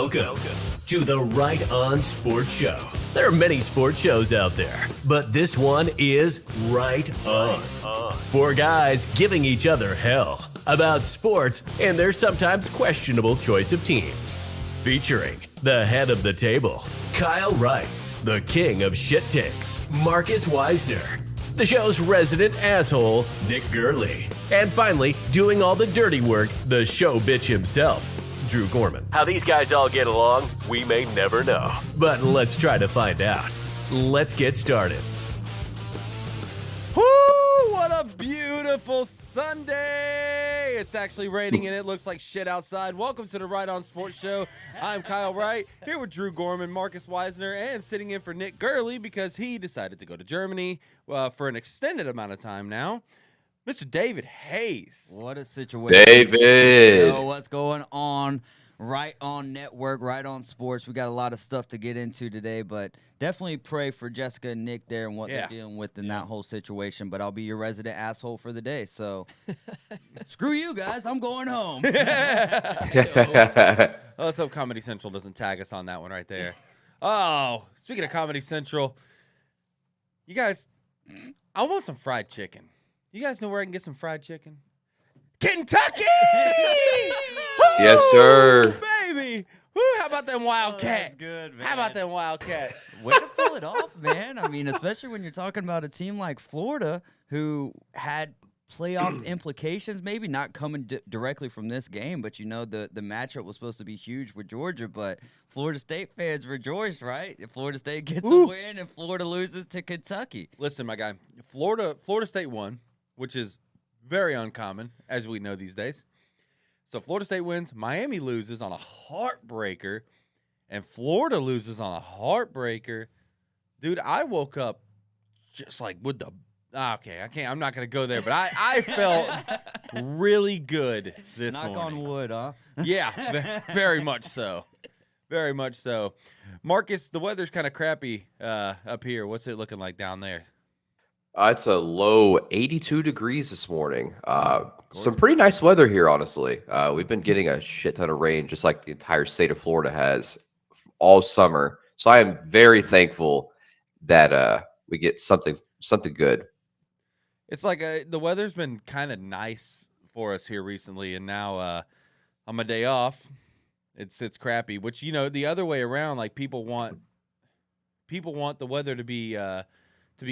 Welcome to the Wright On Sports Show. There are many sports shows out there, but this one is Wright On. Four guys giving each other hell about sports and their sometimes questionable choice of teams. Featuring the head of the table, Kyle Wright, the king of shit takes, Marcus Wisner, the show's resident asshole, Nick Gurley, and finally, doing all the dirty work, the show bitch himself, Drew Gorman. How these guys all get along, we may never know. But let's try to find out. Let's get started. Woo! What a beautiful Sunday! It's actually raining and it looks like shit outside. Welcome to the Wright On Sports Show. I'm Kyle Wright, here with Drew Gorman, Marcus Wisner, and sitting in for Nick Gurley because he decided to go to Germany for an extended amount of time now. Mr. David Hayes. What a situation. David. Yo, what's going on? Right on Network, Right on Sports. We got a lot of stuff to get into today, but definitely pray for Jessica and Nick there and what they're dealing with in that whole situation. But I'll be your resident asshole for the day. So screw you guys. I'm going home. Let's hope Comedy Central doesn't tag us on that one right there. Oh, speaking of Comedy Central, you guys, I want some fried chicken. You guys know where I can get some fried chicken? Kentucky! Yes, sir. Baby! Woo, how about them Wildcats? That's good, man. How about them Wildcats? Way to pull it off, man. I mean, especially when you're talking about a team like Florida who had playoff implications, maybe not coming directly from this game, but you know the matchup was supposed to be huge with Georgia, but Florida State fans rejoiced, right? If Florida State gets a win and Florida loses to Kentucky. Listen, my guy, Florida State won, which is very uncommon, as we know these days. So Florida State wins, Miami loses on a heartbreaker, and Florida loses on a heartbreaker. Dude, I woke up just like with the I'm not going to go there, but I felt really good this morning. Knock on wood, huh? Yeah, very much so. Very much so. Marcus, the weather's kind of crappy up here. What's it looking like down there? It's a low 82 degrees this morning. Some pretty nice weather here, honestly. We've been getting a shit ton of rain, just like the entire state of Florida has all summer. So I am very thankful that we get something good. It's like the weather's been kind of nice for us here recently, and now on my day off, it's crappy. Which, you know, the other way around, like people want the weather to be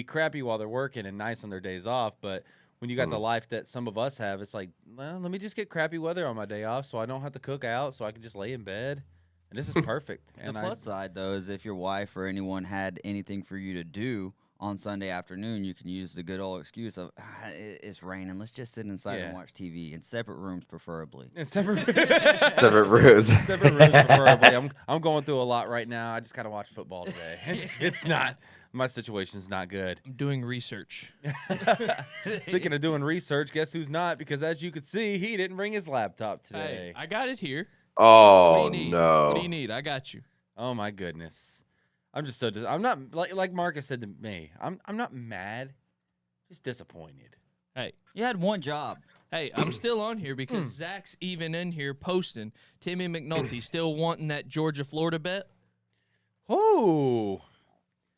crappy while they're working and nice on their days off. But when you got the life that some of us have, it's like, well, let me just get crappy weather on my day off so I don't have to cook out, so I can just lay in bed. And this is perfect. The plus side, though, is if your wife or anyone had anything for you to do on Sunday afternoon, you can use the good old excuse of, it's raining, let's just sit inside and watch TV in separate rooms, preferably. In separate Separate rooms. Separate rooms, preferably. I'm going through a lot right now. I just kind of watched football today. It's not. My situation's not good. I'm doing research. Speaking of doing research, guess who's not? Because as you could see, he didn't bring his laptop today. Hey, I got it here. Oh, What do you need? no. What do you need? I got you. Oh my goodness. I'm just so I'm not like Marcus said to me. I'm not mad, just disappointed. Hey, You had one job. hey, I'm still on here because Zach's even in here posting. Timmy McNulty still wanting that Georgia-Florida bet. Oh.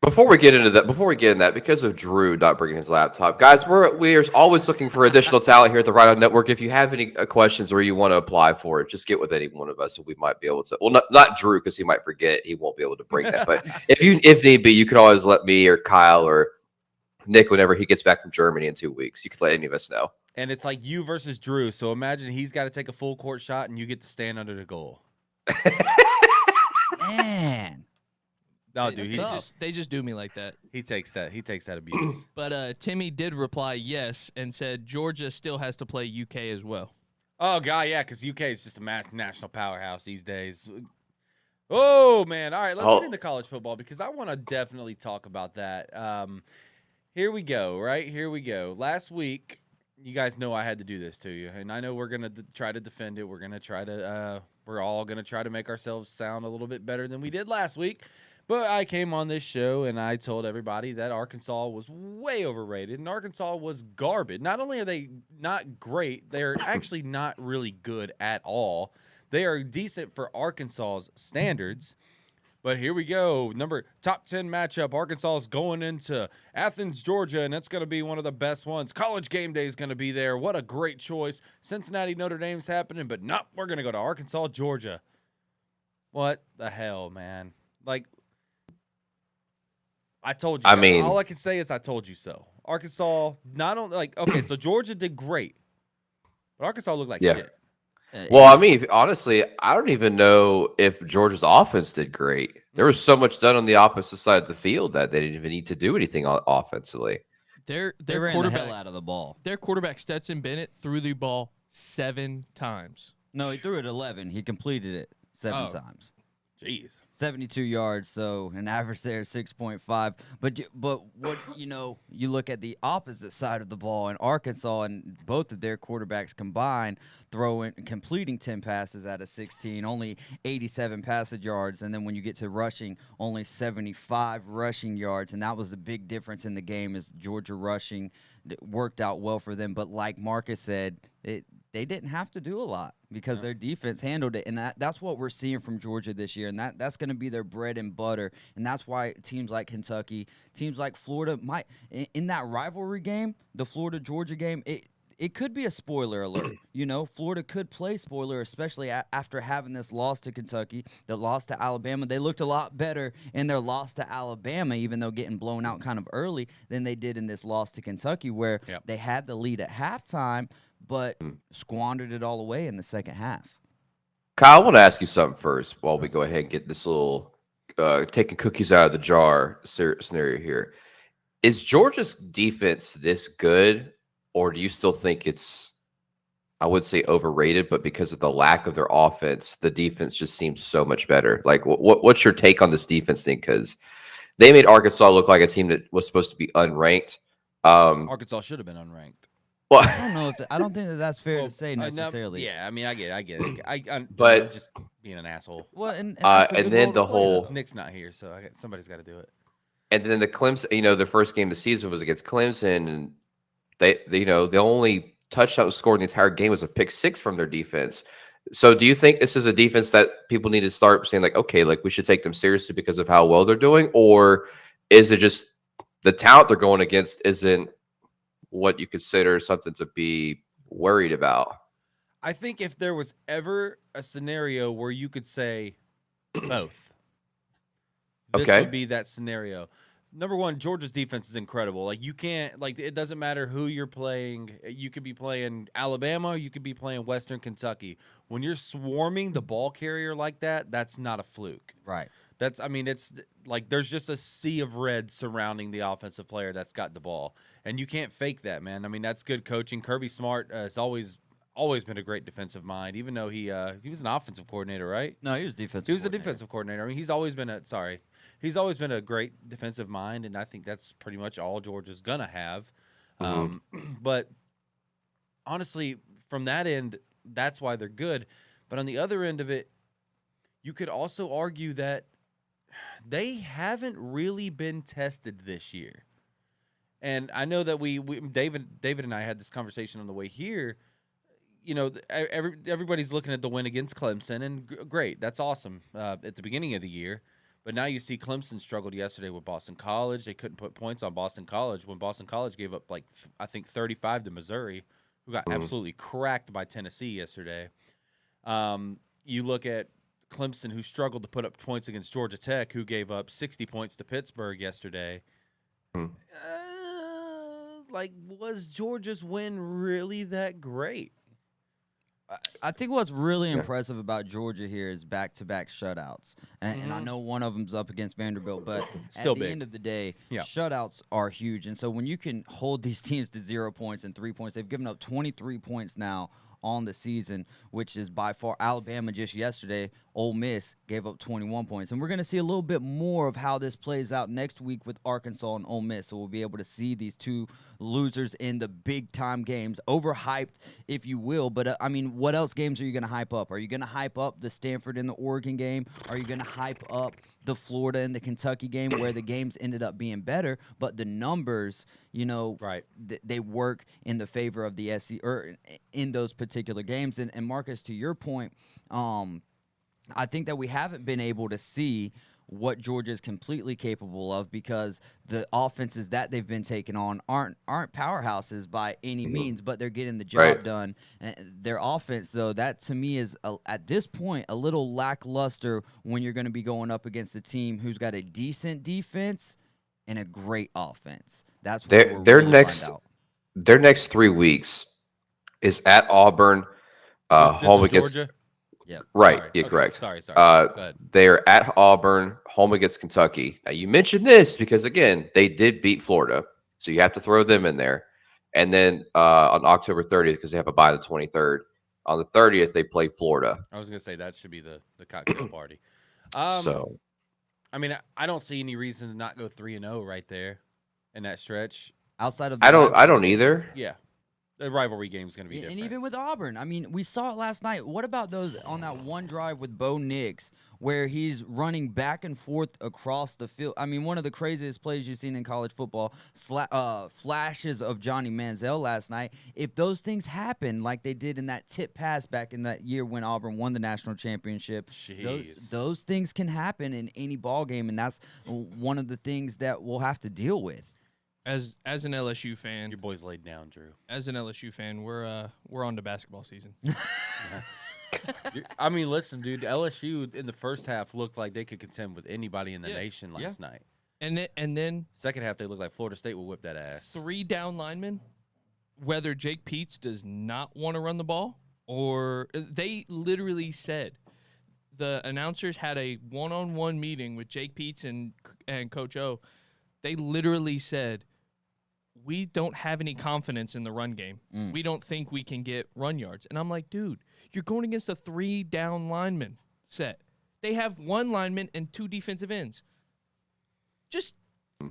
Before we get into that, because of Drew not bringing his laptop, guys, we're always looking for additional talent here at the Right On Network. If you have any questions or you want to apply for it, just get with any one of us, and we might be able to. Well, not Drew, because he might forget; he won't be able to bring that. But if need be, you can always let me or Kyle or Nick, whenever he gets back from Germany in 2 weeks, you can let any of us know. And it's like you versus Drew. So imagine he's got to take a full court shot, and you get to stand under the goal. Man. No, dude, They just do me like that. he takes that abuse. But Timmy did reply yes and said Georgia still has to play UK as well. Oh god, yeah, because UK is just a national powerhouse these days. Oh man, all right, let's get into college football because I want to definitely talk about that. Here we go, right? Here we go. Last week, you guys know I had to do this to you, and I know we're gonna try to defend it. We're gonna try to, we're all gonna try to make ourselves sound a little bit better than we did last week. But I came on this show and I told everybody that Arkansas was way overrated and Arkansas was garbage. Not only are they not great, they're actually not really good at all. They are decent for Arkansas's standards. But here we go. Top 10 matchup. Arkansas is going into Athens, Georgia, and it's going to be one of the best ones. College game day is going to be there. What a great choice. Cincinnati, Notre Dame's happening, but no, we're going to go to Arkansas, Georgia. What the hell, man? Like, I told you. I mean, all I can say is I told you so. Arkansas, not only, like, okay, so Georgia did great, but Arkansas looked like shit. Well, I mean, honestly, I don't even know if Georgia's offense did great. There was so much done on the opposite side of the field that they didn't even need to do anything offensively. They ran the hell out of the ball. Their quarterback, Stetson Bennett, threw the ball 7 times. No, he threw it 11. He completed it 7 times. Jeez. 72 yards, so an average there 6.5. But what you look at the opposite side of the ball in Arkansas, and both of their quarterbacks combined completing 10 passes out of 16, only 87 passage yards, and then when you get to rushing, only 75 rushing yards, and that was the big difference in the game. Is Georgia rushing worked out well for them, but like Marcus said, they didn't have to do a lot because their defense handled it, and that's what we're seeing from Georgia this year, and that's going to be their bread and butter, and that's why teams like Kentucky, teams like Florida might in that rivalry game, the Florida-Georgia game, it could be a spoiler alert. Florida could play spoiler, especially after having this loss to Kentucky, the loss to Alabama. They looked a lot better in their loss to Alabama, even though getting blown out kind of early, than they did in this loss to Kentucky, where they had the lead at halftime, but squandered it all away in the second half. Kyle, I want to ask you something first while we go ahead and get this little taking cookies out of the jar scenario here. Is Georgia's defense this good, or do you still think it's, I would say, overrated, but because of the lack of their offense, the defense just seems so much better? Like, what's your take on this defense thing? Because they made Arkansas look like a team that was supposed to be unranked. Arkansas should have been unranked. Well, I don't know I don't think that's fair to say necessarily. Yeah, I mean, I get it. But I'm just being an asshole. Well, and then the whole Nick's not here, so somebody's got to do it. And then the Clemson, the first game of the season was against Clemson, and the only touchdown scored in the entire game was a pick 6 from their defense. So do you think this is a defense that people need to start saying, like, okay, like we should take them seriously because of how well they're doing? Or is it just the talent they're going against isn't what you consider something to be worried about? I think if there was ever a scenario where you could say both, this would be that scenario. Number one, Georgia's defense is incredible. Like, you can't, like, it doesn't matter who you're playing. You could be playing Alabama, you could be playing Western Kentucky. When you're swarming the ball carrier like that, that's not a fluke. Right. It's like there's just a sea of red surrounding the offensive player that's got the ball. And you can't fake that, man. I mean, that's good coaching. Kirby Smart has always been a great defensive mind, even though he was an offensive coordinator, right? No, he was defensive. He was a defensive coordinator. I mean, he's always been a great defensive mind, and I think that's pretty much all Georgia's gonna have. But honestly, from that end, that's why they're good. But on the other end of it, you could also argue that they haven't really been tested this year. And I know that we David and I had this conversation on the way here. Everybody's looking at the win against Clemson, and great, that's awesome at the beginning of the year. But now you see Clemson struggled yesterday with Boston College. They couldn't put points on Boston College when Boston College gave up, like, I think 35 to Missouri, who got absolutely cracked by Tennessee yesterday. You look at Clemson, who struggled to put up points against Georgia Tech, who gave up 60 points to Pittsburgh yesterday. Was Georgia's win really that great? I think what's really impressive about Georgia here is back-to-back shutouts. And I know one of them's up against Vanderbilt, but Still at the big. end of the day, shutouts are huge. And so when you can hold these teams to 0 points and 3 points, they've given up 23 points now on the season, which is by far. Alabama just yesterday, Ole Miss gave up 21 points. And we're going to see a little bit more of how this plays out next week with Arkansas and Ole Miss. So we'll be able to see these two losers in the big-time games, overhyped, if you will. But, what else games are you going to hype up? Are you going to hype up the Stanford and the Oregon game? Are you going to hype up the Florida and the Kentucky game where the games ended up being better, but the numbers, Right. they work in the favor of the SC or in those particular games. And Marcus, to your point, I think that we haven't been able to see what Georgia is completely capable of because the offenses that they've been taking on aren't powerhouses by any means, but they're getting the job done. And their offense, though, that to me is at this point a little lackluster when you're going to be going up against a team who's got a decent defense and a great offense. That's what we're really find out. Their next 3 weeks is at Auburn, home is against Georgia. Yep. Right. Sorry. Yeah, Okay, correct. Sorry. Go ahead. They're at Auburn, home against Kentucky. Now, you mentioned this because, again, they did beat Florida, so you have to throw them in there. And then on October 30th, because they have a bye the 23rd, on the 30th, they play Florida. I was going to say that should be the cocktail party. So, I mean, I don't see any reason to not go 3-0 right there in that stretch. Outside of I don't either. Yeah. The rivalry game is going to be different. And even with Auburn, I mean, we saw it last night. What about those on that one drive with Bo Nix where he's running back and forth across the field? I mean, one of the craziest plays you've seen in college football, flashes of Johnny Manziel last night. If those things happen like they did in that tip pass back in that year when Auburn won the national championship, those things can happen in any ball game, and that's one of the things that we'll have to deal with. As an LSU fan, Your boys laid down, Drew. as an LSU fan, we're on to basketball season. I mean, listen, dude. LSU in the first half looked like they could contend with anybody in the nation last night. And then Second half, they looked like Florida State will whip that ass. 3 down linemen, whether Jake Peets does not want to run the ball, or they literally said the announcers had a one-on-one meeting with Jake Peets and Coach O. They literally said, we don't have any confidence in the run game. We don't think we can get run yards. And I'm like, dude, you're going against a 3 down lineman set. They have 1 lineman and 2 defensive ends. Just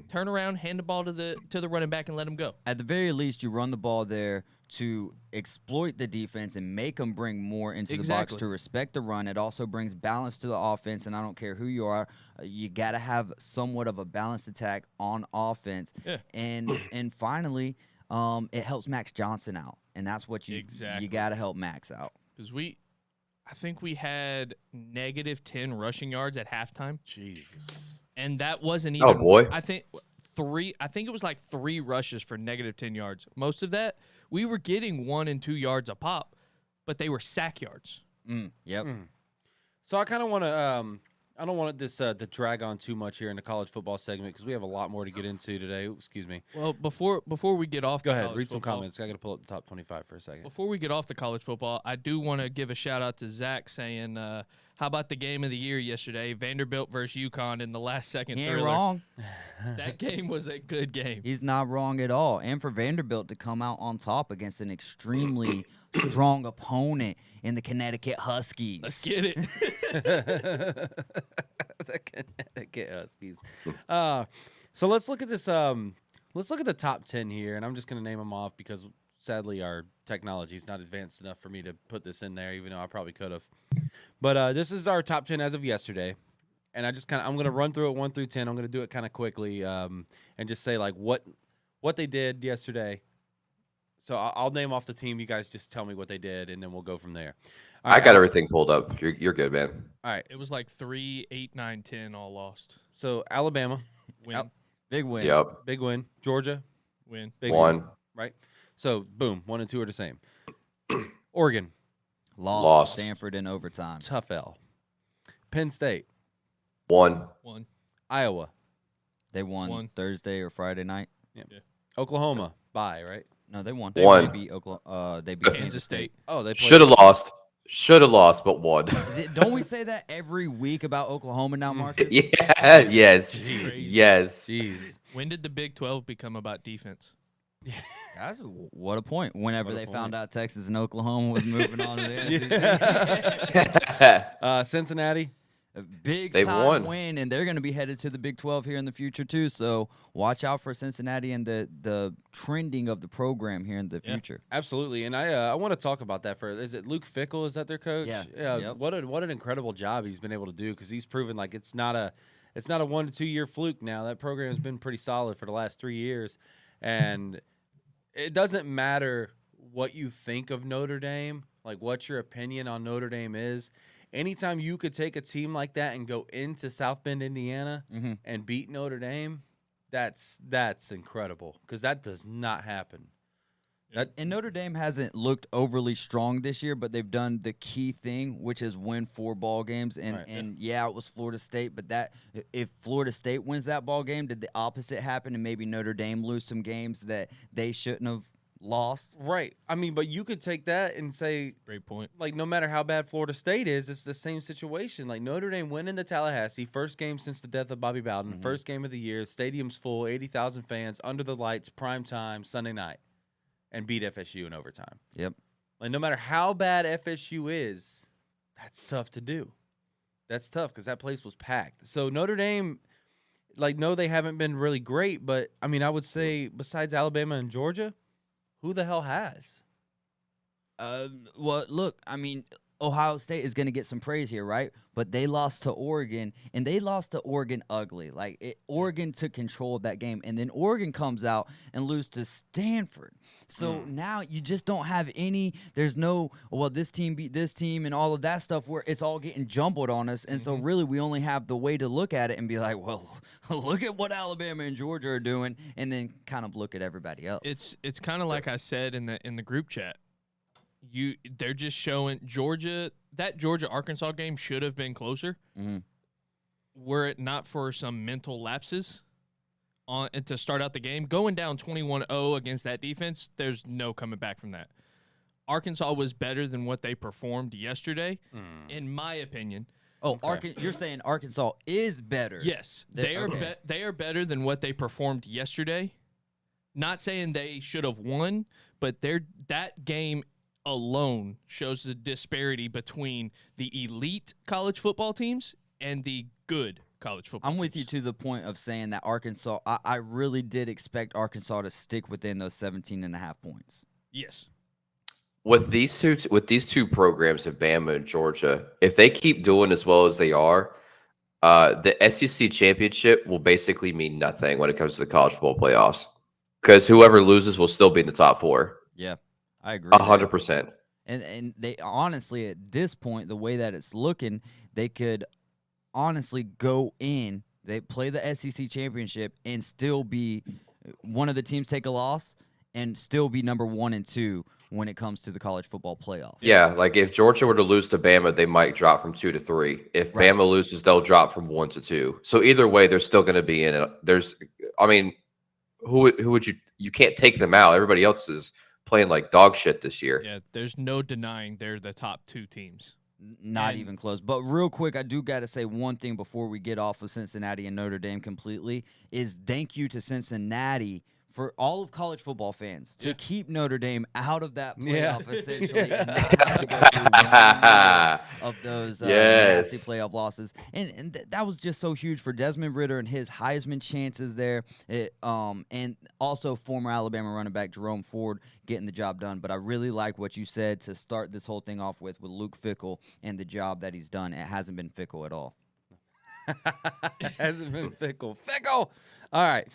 turn around, hand the ball to the running back, and let him go. At the very least, you run the ball there to exploit the defense and make them bring more into the box to respect the run. It also brings balance to the offense, and I don't care who you are, you got to have somewhat of a balanced attack on offense. Yeah. And finally, it helps Max Johnson out, and that's what you got to help Max out. Because I think we had negative 10 rushing yards at halftime. Jesus. And that wasn't even. Oh, boy. I think it was like 3 rushes for negative 10 yards. Most of that, we were getting 1 and 2 yards a pop, but they were sack yards. So I kind of want to. I don't want this to drag on too much here in the college football segment because we have a lot more to get into today. Ooh, excuse me. Well, before we get off, Go ahead. Read some comments. I got to pull up the top 25 for a second. Before we get off the college football, I do want to give a shout out to Zach saying, "How about the game of the year yesterday? Vanderbilt versus UConn in the last second He ain't thriller." wrong. That game was a good game. He's not wrong at all. And for Vanderbilt to come out on top against an extremely strong opponent in the Connecticut Huskies. Let's get it. The Connecticut Huskies. So let's look at this. Let's look at the top 10 here, and I'm just going to name them off because sadly our technology is not advanced enough for me to put this in there, even though I probably could have. But this is our top 10 as of yesterday, and I'm going to run through it 1 through 10. I'm going to do it kind of quickly, and just say like what they did yesterday. So I'll name off the team. You guys just tell me what they did, and then we'll go from there. All right, I got everything pulled up. You're good, man. All right. It was like 3, 8, 9, 10 all lost. So Alabama, Win. Big win. Yep. big win. Georgia, Win. big 1. win. Right. So boom, 1 and 2 are the same. Oregon, Lost. Stanford in overtime. tough L. Penn State, 1. 1. Iowa, They won Thursday or Friday night. Oklahoma, bye, right? No, they won. One. They beat Oklahoma. They beat Kansas State. Oh, they played. Should have lost. Should have lost, but won. Don't we say that every week about Oklahoma now, Marcus? Yeah. Yes. Crazy. Yes. Jeez. When did the Big 12 become about defense? What a point. Whenever What a they point. found out Texas and Oklahoma was moving on to the SEC. Cincinnati, A big They've time won. win, and they're going to be headed to the Big 12 here in the future too. So watch out for Cincinnati and the trending of the program here in the Yeah. future. absolutely. And I want to talk about that for. Is it Luke Fickell? Is that their coach? Yeah. Yep. What an incredible job he's been able to do because he's proven like it's not a 1 to 2 year fluke now. That program has been pretty solid for the last 3 years. And it doesn't matter what you think of Notre Dame, like what your opinion on Notre Dame is. Anytime you could take a team like that and go into South Bend, Indiana, and beat Notre Dame, that's incredible because that does not happen. And Notre Dame hasn't looked overly strong this year, but they've done the key thing, which is win 4 ball games. And it was Florida State, but if Florida State wins that ball game, did the opposite happen and maybe Notre Dame lose some games that they shouldn't have lost? Right. I mean, but you could take that and say, Great point. like, no matter how bad Florida State is, it's the same situation. Like, Notre Dame went into Tallahassee, first game since the death of Bobby Bowden, first game of the year, stadium's full, 80,000 fans, under the lights, prime time, Sunday night, and beat FSU in overtime. Yep. Like, no matter how bad FSU is, that's tough to do. That's tough because that place was packed. So Notre Dame, like, no, they haven't been really great, but, I mean, I would say besides Alabama and Georgia, who the hell has? Well, look, I mean, Ohio State is going to get some praise here, right? But they lost to Oregon, and they lost to Oregon ugly. Oregon took control of that game, and then Oregon comes out and lose to Stanford. So now you just don't have any. There's no, well, this team beat this team and all of that stuff where it's all getting jumbled on us. And so really we only have the way to look at it and be like, well, look at what Alabama and Georgia are doing, and then kind of look at everybody else. It's kind of like I said in the group chat. They're just showing that Georgia Arkansas game should have been closer. Were it not for some mental lapses and to start out the game, going down 21-0 against that defense, there's no coming back from that. Arkansas was better than what they performed yesterday, in my opinion. Oh, you're saying Arkansas is better? Yes, they are better than what they performed yesterday. Not saying they should have won, but that game alone shows the disparity between the elite college football teams and the good college football I'm with you teams. to the point of saying that Arkansas, I really did expect Arkansas to stick within those 17.5 points. Yes. With these two programs of Bama and Georgia, if they keep doing as well as they are, the SEC championship will basically mean nothing when it comes to the college football playoffs, because whoever loses will still be in the top 4. Yeah, I agree. 100%. And they honestly, at this point, the way that it's looking, they could honestly go in, they play the SEC championship, and still be one of the teams take a loss and still be number 1 and 2 when it comes to the college football playoff. Yeah, like if Georgia were to lose to Bama, they might drop from 2 to 3. If Bama loses, they'll drop from 1 to 2. So either way, they're still going to be in it. Who would you can't take them out. Everybody else is playing like dog shit this year. Yeah, there's no denying they're the top 2 teams. Not even close. But real quick, I do got to say one thing before we get off of Cincinnati and Notre Dame completely is thank you to Cincinnati for all of college football fans to keep Notre Dame out of that playoff essentially and not have to go through one of those nasty playoff losses. And that was just so huge for Desmond Ridder and his Heisman chances there. And also former Alabama running back Jerome Ford getting the job done. But I really like what you said to start this whole thing off with Luke Fickell and the job that he's done. It hasn't been fickle at all. It hasn't been fickle. All right.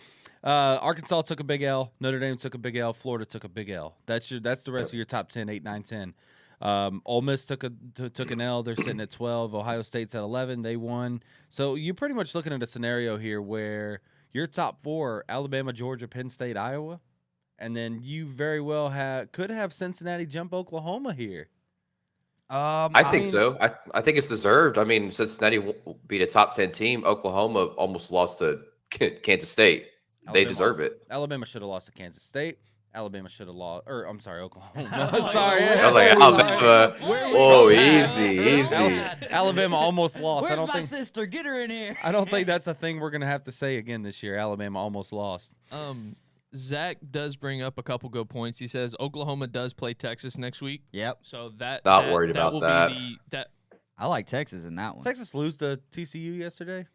Arkansas took a big L. Notre Dame took a big L. Florida took a big L. That's the rest of your top 10, 8, 9, 10. Ole Miss took an L. They're sitting at 12. Ohio State's at 11. They won. So you're pretty much looking at a scenario here where your top 4, Alabama, Georgia, Penn State, Iowa, and then you very well could have Cincinnati jump Oklahoma here. I think so. I think it's deserved. I mean, Cincinnati beat a top 10 team. Oklahoma almost lost to Kansas State. They deserve it. Alabama should have lost to Kansas State. Alabama should have lost, or I'm sorry, Oklahoma. Sorry. I was like, Alabama. Oh, easy. Alabama almost lost. Where's my sister? Get her in here. I don't think that's a thing we're gonna have to say again this year. Alabama almost lost. Zach does bring up a couple good points. He says Oklahoma does play Texas next week. Yep. So Not worried about will that. Be I like Texas in that one. Texas lose to TCU yesterday.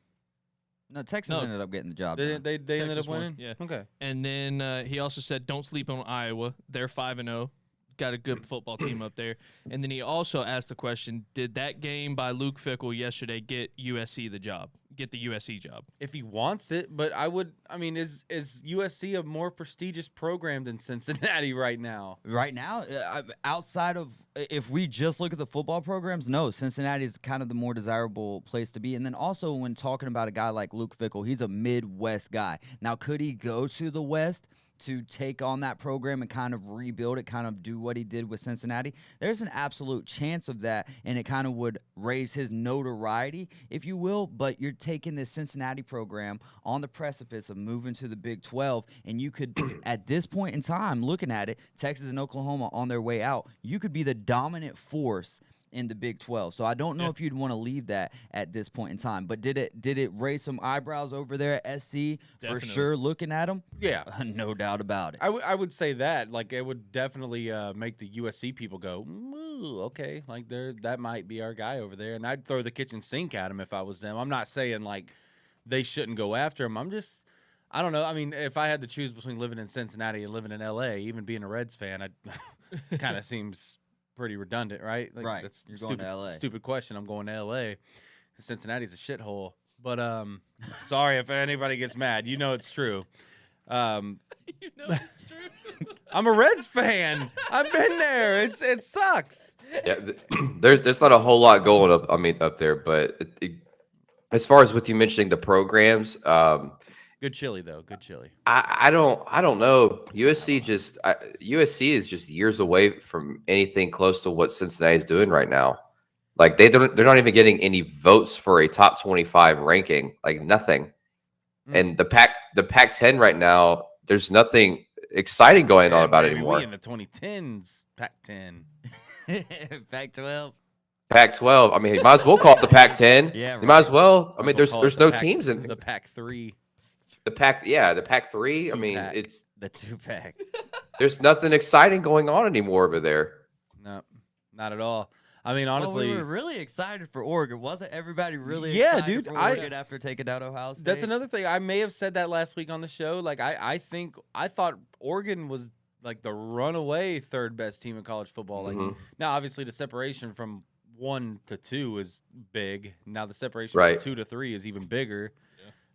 No, Texas ended up getting the job done. They ended Texas up winning. won, yeah. Okay. And then he also said don't sleep on Iowa. They're 5-0. Got a good football team up there. And then he also asked the question, did that game by Luke Fickell yesterday get USC the job? get the USC job. If he wants it, but is USC a more prestigious program than Cincinnati right now? Right now, outside of if we just look at the football programs, no, Cincinnati is kind of the more desirable place to be. And then also when talking about a guy like Luke Fickell, he's a Midwest guy. Now, could he go to the West to take on that program and kind of rebuild it, kind of do what he did with Cincinnati? There's an absolute chance of that, and it kind of would raise his notoriety, if you will. But you're taking this Cincinnati program on the precipice of moving to the Big 12, and you could, at this point in time, looking at it, Texas and Oklahoma on their way out, you could be the dominant force in the Big 12. So I don't know if you'd want to leave that at this point in time. But did it raise some eyebrows over there at SC? Definitely. For sure, looking at them? Yeah. No doubt about it. I would say that. Like, it would definitely make the USC people go, ooh, okay, like that might be our guy over there. And I'd throw the kitchen sink at him if I was them. I'm not saying, like, they shouldn't go after him. I don't know. I mean, if I had to choose between living in Cincinnati and living in L.A., even being a Reds fan, it kind of seems pretty redundant, right? Like, Right. That's You're stupid, going to LA. Stupid question. I'm going to L.A. Cincinnati's a shithole. But sorry if anybody gets mad. You know it's true. You know it's true. I'm a Reds fan. I've been there. It sucks. Yeah, there's not a whole lot going up there, but as far as with you mentioning the programs, Good chili though. Good chili. I don't know. USC is just years away from anything close to what Cincinnati is doing right now. Like they're not even getting any votes for a top 25 ranking. Like nothing. And the Pac-10 right now, there's nothing exciting going on about it anymore. We in the 2010s, Pac-10. Pac-12. Pac-12. I mean, you might as well call it the Pac-10. Yeah, You might as well. I Might mean, as well call there's it no the teams in the Pac-3. the Pac-3. I mean, Two-pack. it's The two-pack. there's nothing exciting going on anymore over there. No, not at all. I mean, Well, honestly, we were really excited for Oregon. Wasn't everybody really Yeah, excited dude, for Oregon after taking out Ohio State? that's another thing. I may have said that last week on the show. Like, I thought Oregon was like the runaway third best team in college football. Like, now obviously the separation from 1 to 2 is big. Now the separation Right. from 2 to 3 is even bigger.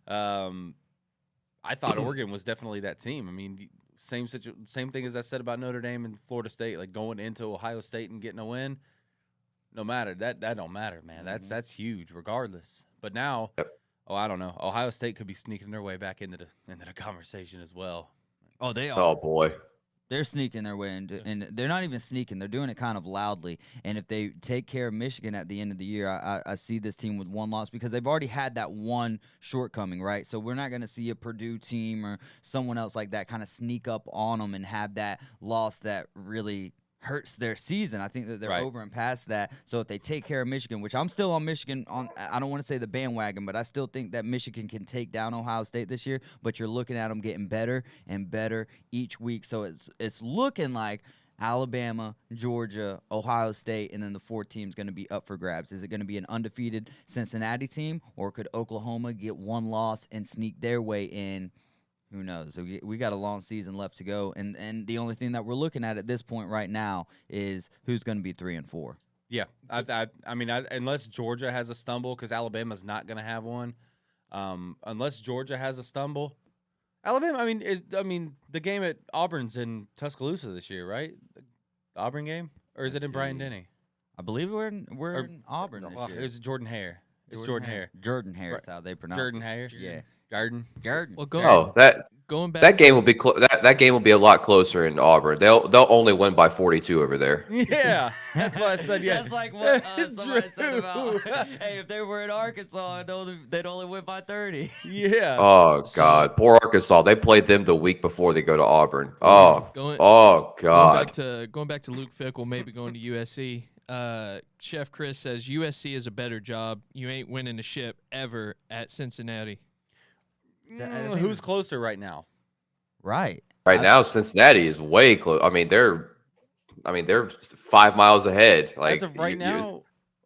I thought Oregon was definitely that team. I mean, same thing as I said about Notre Dame and Florida State. Like going into Ohio State and getting a win, no matter that don't matter, man. That's huge, regardless. But now, I don't know. Ohio State could be sneaking their way back into the conversation as well. Oh, they are. Oh boy. They're sneaking their way into, and they're not even sneaking. They're doing it kind of loudly. And if they take care of Michigan at the end of the year, I see this team with one loss because they've already had that one shortcoming, right? So we're not going to see a Purdue team or someone else like that kind of sneak up on them and have that loss that really hurts their season. I think that they're over and past that. So if they take care of Michigan, which I'm still on Michigan, I don't want to say the bandwagon, but I still think that Michigan can take down Ohio State this year. But you're looking at them getting better and better each week. So it's looking like Alabama, Georgia, Ohio State, and then the fourth team is going to be up for grabs. Is it going to be an undefeated Cincinnati team, or could Oklahoma get one loss and sneak their way in? Who knows? So we got a long season left to go, and the only thing that we're looking at this point right now is who's going to be 3 and 4. Yeah, I mean, unless Georgia has a stumble, because Alabama's not going to have one. Unless Georgia has a stumble, Alabama. I mean, the game at Auburn's in Tuscaloosa this year, right? The Auburn game, or is it in Bryant-Denny? I believe we're in Auburn this year. It's Jordan Hare. It's Jordan Hare. Jordan Hare is how they pronounce Jordan it. Hare. Yeah. Garden. Well, Going back. That game will be that game will be a lot closer in Auburn. They'll only win by 42 over there. Yeah, that's what I said. Yeah, That's like what somebody said about. Hey, if they were in Arkansas, they'd only win by 30. Yeah. Oh God, poor Arkansas. They played them the week before they go to Auburn. Oh God. Going back to Luke Fickell, maybe going to USC. Chef Chris says USC is a better job. You ain't winning a ship ever at Cincinnati. Who's closer right now? Right. Right now, Cincinnati is way close. I mean, they're 5 miles ahead. Like as of right now,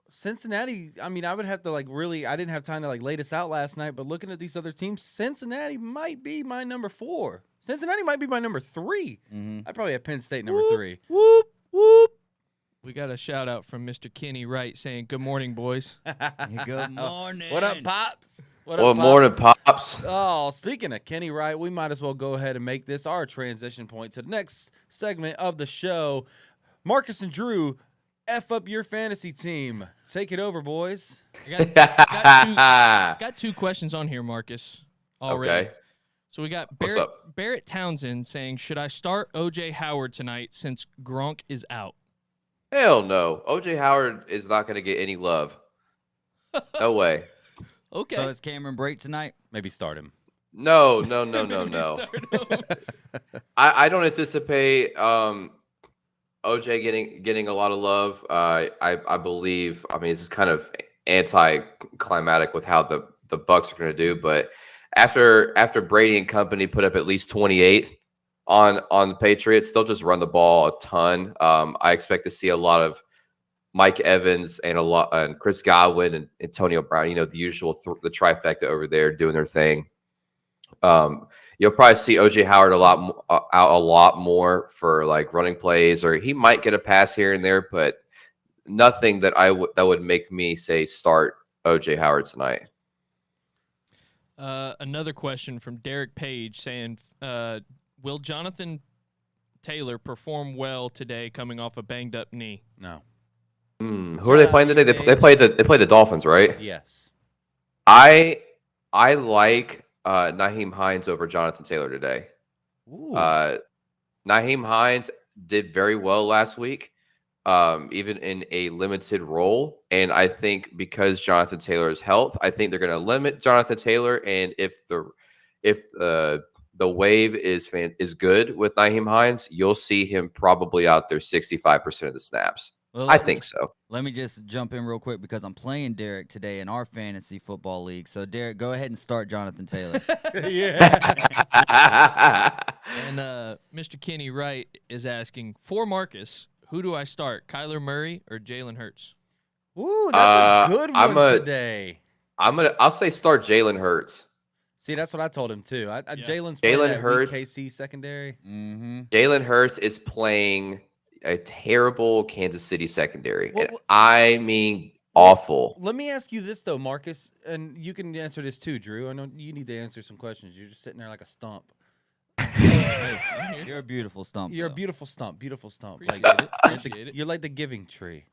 Cincinnati. I mean, I would have to I didn't have time to lay this out last night. But looking at these other teams, Cincinnati might be my number 4. Cincinnati might be my number 3. Mm-hmm. I probably have Penn State number 3. Whoop whoop. We got a shout out from Mr. Kenny Wright saying, "Good morning, boys." Good morning. What up, Pops? What Well, up, Pops? morning, Pops. Oh, speaking of Kenny Wright, we might as well go ahead and make this our transition point to the next segment of the show. Marcus and Drew, F up your fantasy team. Take it over, boys. Got two questions on here, Marcus, already. Okay. So we got What's up? Barrett Townsend saying, "Should I start O.J. Howard tonight since Gronk is out?" Hell no. OJ Howard is not going to get any love. No way. Okay. So it's Cameron Brate tonight? Maybe start him. No. Maybe start him. I don't anticipate OJ getting a lot of love. I believe. I mean, it's kind of anticlimactic with how the Bucks are going to do. But after Brady and company put up at least 28 on the Patriots, they'll just run the ball a ton. I expect to see a lot of Mike Evans and Chris Godwin and Antonio Brown. You know, the usual the trifecta over there doing their thing. You'll probably see OJ Howard out a lot more for like running plays, or he might get a pass here and there, but nothing that would make me say start OJ Howard tonight. Another question from Derek Page saying, "Will Jonathan Taylor perform well today, coming off a banged up knee?" No. Who are they playing today? They play the Dolphins, right? Yes. I like Naheem Hines over Jonathan Taylor today. Ooh. Naheem Hines did very well last week, even in a limited role. And I think because Jonathan Taylor's health, I think they're going to limit Jonathan Taylor. And if the wave is good with Naheem Hines, you'll see him probably out there 65% of the snaps. Well, I think so. Let me just jump in real quick because I'm playing Derek today in our fantasy football league. So, Derek, go ahead and start Jonathan Taylor. Yeah. And Mr. Kenny Wright is asking, for Marcus, who do I start, Kyler Murray or Jalen Hurts? Ooh, that's a good one today. I'll say start Jalen Hurts. See, that's what I told him too. Yeah. Jalen Hurts, Hurts. KC secondary. Mm-hmm. Jalen Hurts is playing a terrible Kansas City secondary. Well, and I mean, awful. Let me ask you this though, Marcus, and you can answer this too, Drew. I know you need to answer some questions. You're just sitting there like a stump. You're a beautiful stump. You're a though. beautiful stump. Beautiful stump. Appreciate it. You're like the giving tree.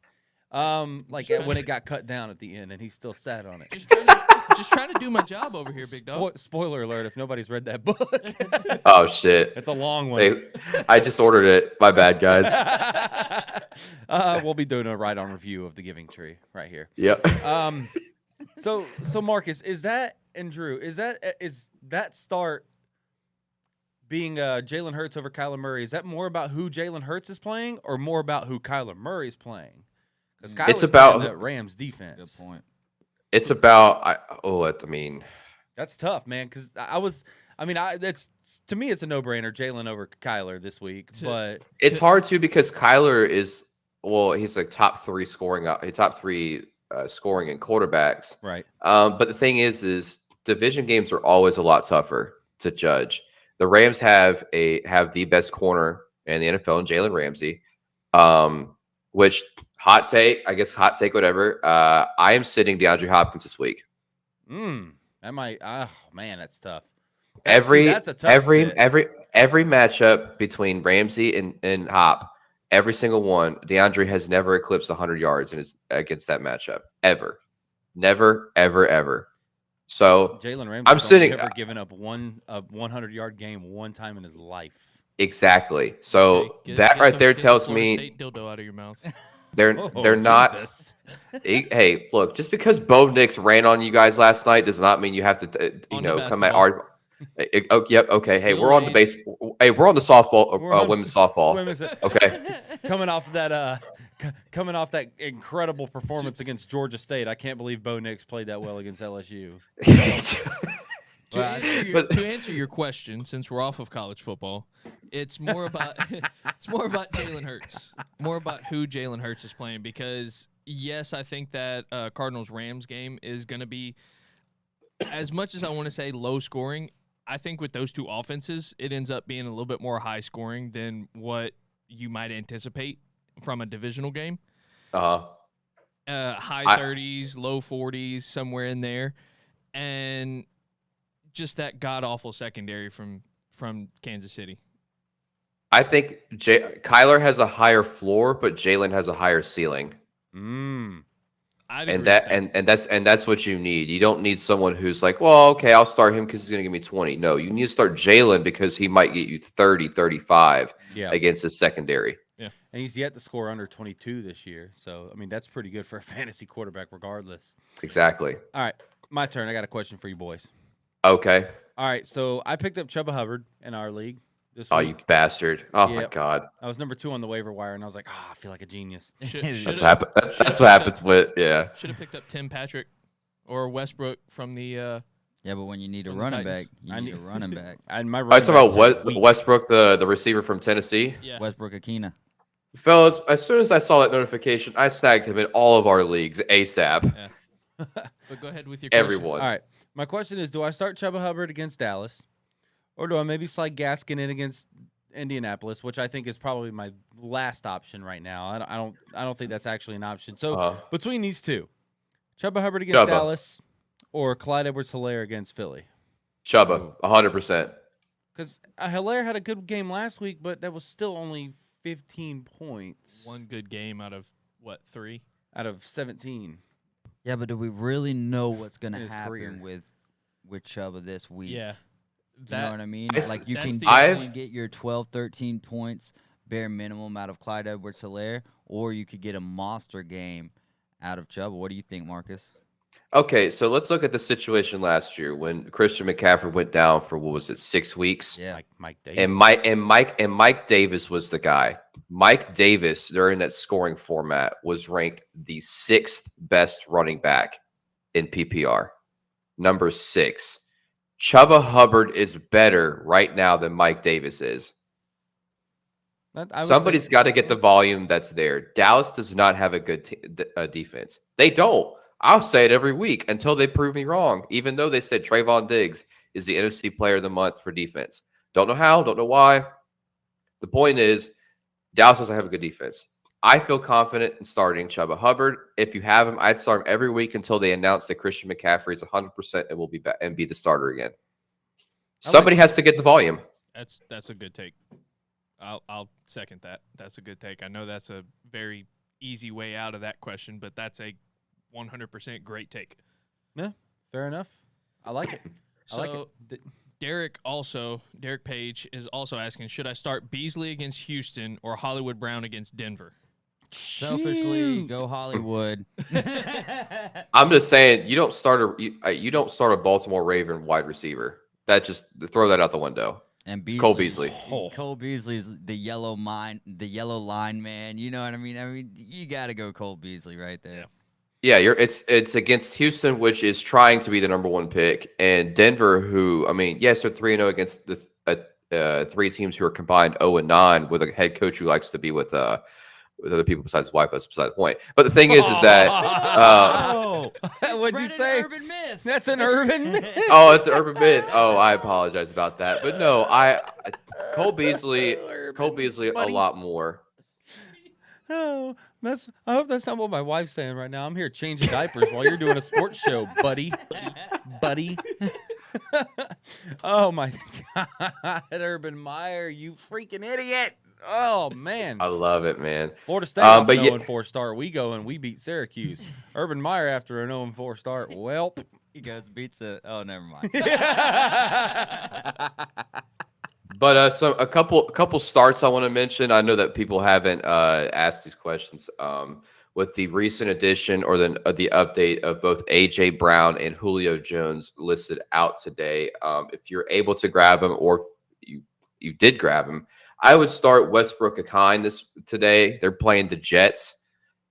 Like when it got cut down at the end, and he still sat on it. Just trying to do my job over here, big dog. Spoiler alert! If nobody's read that book, Oh shit! it's a long one. Hey, I just ordered it. My bad, guys. We'll be doing a right on review of the Giving Tree right here. Yep. So Marcus, is that and Drew, is that start being Jalen Hurts over Kyler Murray? Is that more about who Jalen Hurts is playing, or more about who Kyler Murray is playing? Because Kyler's about playing that Rams defense. Good point. It's about. That's tough, man. Because that's to me, it's a no-brainer. Jalen over Kyler this week, but It's hard too because Kyler is he's like top three scoring in quarterbacks. right. But the thing is division games are always a lot tougher to judge. The Rams have the best corner in the NFL in Jalen Ramsey. Which hot take, whatever. I am sitting DeAndre Hopkins this week. That might. Oh man, that's tough. That's a tough sit. every matchup between Ramsey and Hop, every single one, DeAndre has never eclipsed 100 yards against that matchup ever, never, ever, ever. So Jalen Ramsey. I'm sitting. Never given up a 100-yard game one time in his life. Exactly. So that right there tells me State dildo out of your mouth. they're not. Jesus. Hey, look, just because Bo Nix ran on you guys last night does not mean you have to come at our. Yep. Okay. Hey, we're on the base. Hey, we're on the softball, women's softball. Okay. Coming off that incredible performance against Georgia State, I can't believe Bo Nix played that well against LSU. To answer your question, since we're off of college football, it's more about Jalen Hurts, more about who Jalen Hurts is playing. Because yes, I think that Cardinals Rams game is going to be, as much as I want to say low scoring, I think with those two offenses, it ends up being a little bit more high scoring than what you might anticipate from a divisional game. Uh-huh. High 30s, low 40s, somewhere in there, and just that god awful secondary from Kansas City. I think Kyler has a higher floor, but Jalen has a higher ceiling. I'd And agree with that. and that's what you need. You don't need someone who's like, well, okay, I'll start him because he's going to give me 20. No, you need to start Jalen because he might get you 30, 35 against his secondary. Yeah. And he's yet to score under 22 this year. So, I mean, that's pretty good for a fantasy quarterback regardless. Exactly. All right, my turn. I got a question for you boys. Okay. All right, so I picked up Chuba Hubbard in our league this Oh, week. you bastard. Oh, my God. I was number 2 on the waiver wire, and I was like, I feel like a genius. That's what happens with, Should have picked up Tim Patrick or Westbrook from the Yeah, but when you need a From the running Titans. back, you need a running back. And my I talking about weak. Westbrook, the receiver from Tennessee. yeah. Westbrook Akina. Fellas, as soon as I saw that notification, I snagged him in all of our leagues ASAP. Yeah. But go ahead with your question. Everyone. All right, my question is, do I start Chuba Hubbard against Dallas, or do I maybe slide Gaskin in against Indianapolis, which I think is probably my last option right now. I don't think that's actually an option. So between these two, Chuba Hubbard against Dallas or Clyde Edwards-Helaire against Philly. Chuba, 100%. Because Helaire had a good game last week, but that was still only 15 points. One good game out of what, 3? Out of 17. Yeah, but do we really know what's going to his happen career. with Chuba this week? Yeah. You know what I mean? It's- Like you that's can the- definitely get your 12, 13 points bare minimum out of Clyde Edwards-Helaire, or you could get a monster game out of Chuba. What do you think, Marcus? Okay, so let's look at the situation last year when Christian McCaffrey went down for, what was it, 6 weeks? Yeah. Like Mike Davis. And Mike Davis was the guy. Mike Davis, during that scoring format, was ranked the 6th best running back in PPR. Number 6. Chuba Hubbard is better right now than Mike Davis is. Somebody's got to get the volume that's there. Dallas does not have a good defense. They don't. I'll say it every week until they prove me wrong, even though they said Trayvon Diggs is the NFC Player of the Month for defense. Don't know how, don't know why. The point is, Dallas doesn't have a good defense. I feel confident in starting Chuba Hubbard. If you have him, I'd start him every week until they announce that Christian McCaffrey is 100% and will be back and be the starter again. Somebody has to get the volume. That's a good take. I'll second that. That's a good take. I know that's a very easy way out of that question, but that's a 100% great take. Yeah, fair enough. I like it. I like it. Derek Page is also asking, should I start Beasley against Houston or Hollywood Brown against Denver? Selfishly, go Hollywood. I'm just saying you don't start a Baltimore Raven wide receiver. That just throw that out the window. And Beasley, Cole Beasley. Cole Beasley's the yellow line man. You know what I mean? I mean, you got to go Cole Beasley right there. Yeah, it's against Houston, which is trying to be the number 1 pick, and Denver, who, I mean, yes, they're 3-0 against the 3 teams who are combined 0-9 with a head coach who likes to be with other people besides his wife. That's beside the point. But the thing is that what'd you say? Urban myth. That's an urban myth. oh, it's an urban myth. Oh, I apologize about that. But no, Cole Beasley a lot more. Oh, I hope that's not what my wife's saying right now. I'm here changing diapers while you're doing a sports show, buddy. Oh my God, Urban Meyer, you freaking idiot! Oh man, I love it, man. Florida State off an but 0-4 start. We go and we beat Syracuse. Urban Meyer after an 0-4 start. Well, He goes beats it. Oh, never mind. But so a couple starts I want to mention. I know that people haven't asked these questions. With the recent addition or the update of both AJ Brown and Julio Jones listed out today, if you're able to grab them or you did grab them, I would start Westbrook Akine today. They're playing the Jets.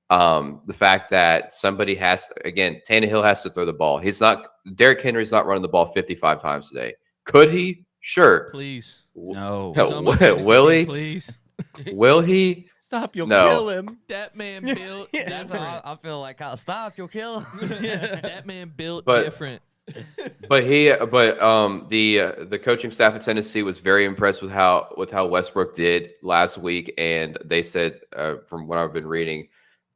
The fact that somebody Tannehill has to throw the ball. Derrick Henry's not running the ball 55 times today. Could he? Sure. Please. No. Will he? Please. Will he? stop! You'll No. kill him. That man built That's different. how I feel like. Stop! You'll kill him. That man built But- different. The coaching staff at Tennessee was very impressed with how Westbrook did last week, and they said, from what I've been reading,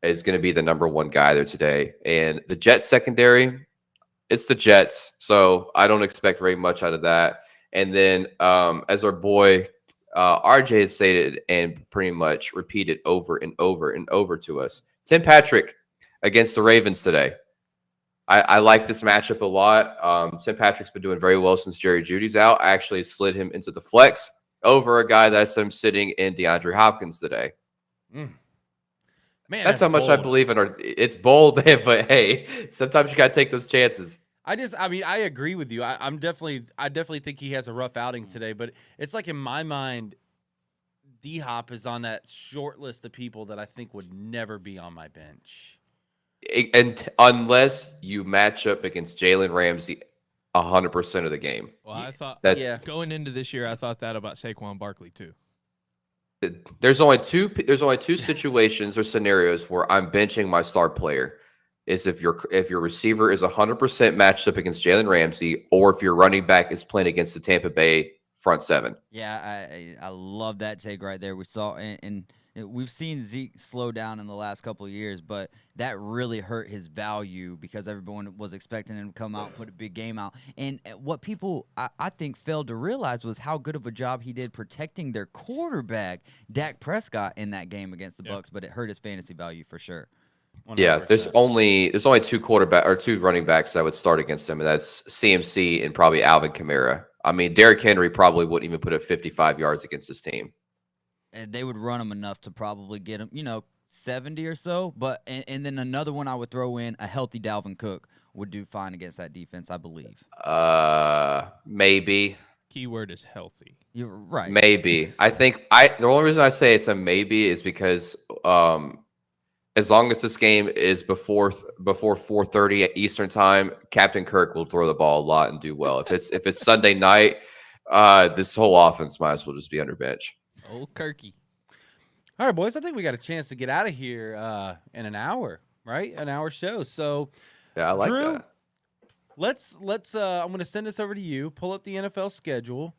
is going to be the number one guy there today. And the Jets secondary, it's the Jets, so I don't expect very much out of that. And then, as our boy RJ has stated and pretty much repeated over and over and over to us, Tim Patrick against the Ravens today. I like this matchup a lot. Tim Patrick's been doing very well since Jerry Jeudy's out. I actually slid him into the flex over a guy that's sitting in DeAndre Hopkins today. Man, that's how much I believe in it's bold, but hey, sometimes you got to take those chances. I mean, I agree with you. I definitely think he has a rough outing today, but it's like in my mind, D-Hop is on that short list of people that I think would never be on my bench. And unless you match up against Jalen Ramsey 100% of the game. Well, I thought going into this year, I thought that about Saquon Barkley too. There's only two situations or scenarios where I'm benching my star player. Is if your receiver is 100% matched up against Jalen Ramsey, or if your running back is playing against the Tampa Bay front seven. Yeah, I love that take right there. We saw and we've seen Zeke slow down in the last couple of years, but that really hurt his value because everyone was expecting him to come out and put a big game out. And what people, I think, failed to realize was how good of a job he did protecting their quarterback, Dak Prescott, in that game against the Bucs, but it hurt his fantasy value for sure. 100%. Yeah, there's only two running backs that would start against him, and that's CMC and probably Alvin Kamara. I mean, Derrick Henry probably wouldn't even put up 55 yards against this team. And they would run him enough to probably get him, 70 or so. But and then another one I would throw in, a healthy Dalvin Cook would do fine against that defense, I believe. Maybe. Keyword is healthy. You're right. Maybe. I think the only reason I say it's a maybe is because as long as this game is before 4:30 at Eastern time, Captain Kirk will throw the ball a lot and do well. If it's Sunday night, this whole offense might as well just be under bench. Old Kirky. All right, boys. I think we got a chance to get out of here in an hour, right? An hour show. So, yeah, I like Drew, that. Let's. I'm going to send this over to you. Pull up the NFL schedule,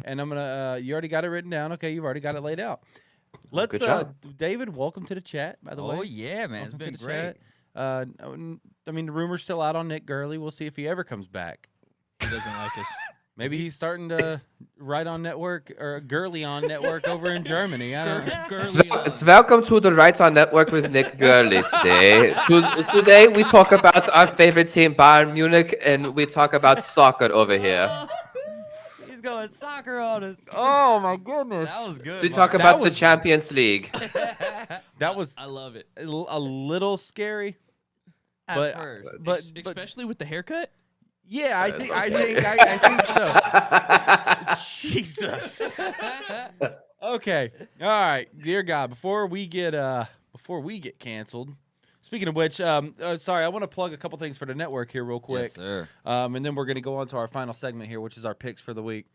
and I'm gonna. You already got it written down. Okay, you've already got it laid out. Let's. Good job. David, welcome to the chat. By the way. Oh yeah, man, it's been great. I mean, the rumor's still out on Nick Gurley. We'll see if he ever comes back. He doesn't like us. Maybe he's starting to write on network or Gurley on network over in Germany. I don't know. Welcome to the Wright on Network with Nick Gurley today. Today we talk about our favorite team, Bayern Munich, and we talk about soccer over here. He's going soccer on us. Oh my goodness, that was good. We talk about the Champions League. That was I love it. a little scary, At first. but Especially with the haircut. yeah, I think so. Jesus. Okay. All right, dear God. Before we get canceled. Speaking of which, sorry, I want to plug a couple things for the network here real quick. Yes, sir. And then we're going to go on to our final segment here, which is our picks for the week.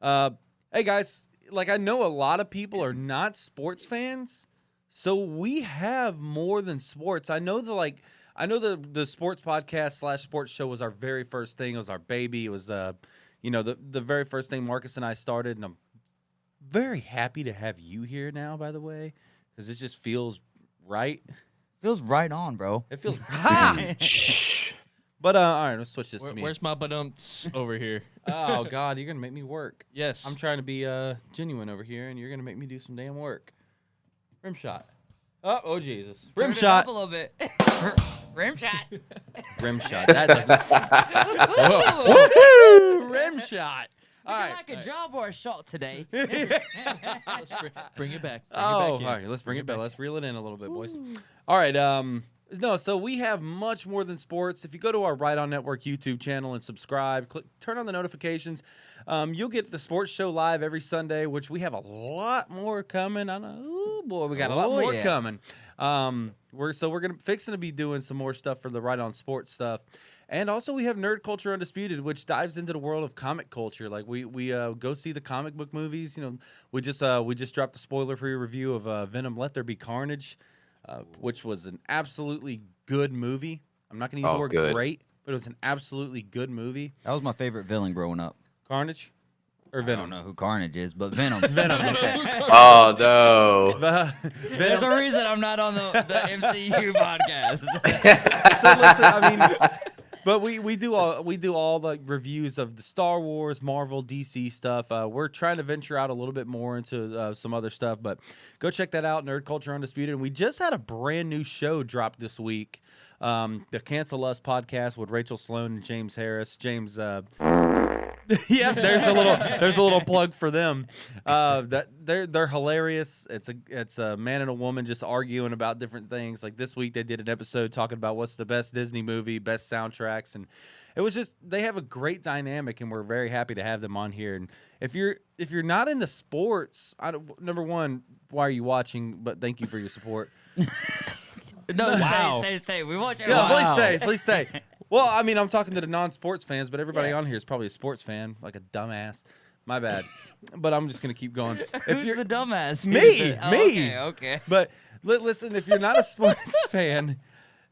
Hey guys, I know a lot of people are not sports fans, so we have more than sports. I know the sports podcast / sports show was our very first thing. It was our baby. It was the very first thing Marcus and I started, and I'm very happy to have you here now, by the way, because it just feels right. Feels right on, bro. It feels right. But all right, let's switch this to me. Where's my badumts over here? Oh God, you're gonna make me work. Yes. I'm trying to be genuine over here, and you're gonna make me do some damn work. Rim shot. Oh Jesus. Rim Turn it shot. up a little bit. Rim shot. Rim shot. That doesn't. Woohoo! Rim shot. Would All you right. like a job or a shot today? Let's bring it back. All right. Let's bring it back. Let's reel it in a little bit, boys. All right. No, so we have much more than sports. If you go to our Right On Network YouTube channel and subscribe, turn on the notifications, you'll get the sports show live every Sunday, which we have a lot more coming. Oh boy, we got a lot more coming. We're fixing to be doing some more stuff for the Right On Sports stuff. And also we have Nerd Culture Undisputed, which dives into the world of comic culture. Like we go see the comic book movies. You know, we just dropped a spoiler-free review of Venom: Let There Be Carnage, which was an absolutely good movie. I'm not going to use the word great but it was an absolutely good movie. That was my favorite villain growing up. Carnage or I Venom? don't know who Carnage is, but Venom. Venom. Okay. Oh no. There's Venom. a reason I'm not on the MCU podcast. So listen, I mean, but we do all the reviews of the Star Wars, Marvel, DC stuff. We're trying to venture out a little bit more into some other stuff, but go check that out, Nerd Culture Undisputed. And we just had a brand new show drop this week, the Cancel Us podcast with Rachel Sloan and James Harris. James, yeah, there's a little plug for them. That they're hilarious. It's a man and a woman just arguing about different things. Like this week they did an episode talking about what's the best Disney movie, best soundtracks, and it was just they have a great dynamic, and we're very happy to have them on here. And if you're not into sports, number one, why are you watching? But thank you for your support. No, Wow. stay. We want you to Yeah, please stay. Well, I mean, I'm talking to the non-sports fans, but everybody on here is probably a sports fan, like a dumbass. My bad. But I'm just going to keep going. Who's the dumbass? Me. Okay. But listen, if you're not a sports fan,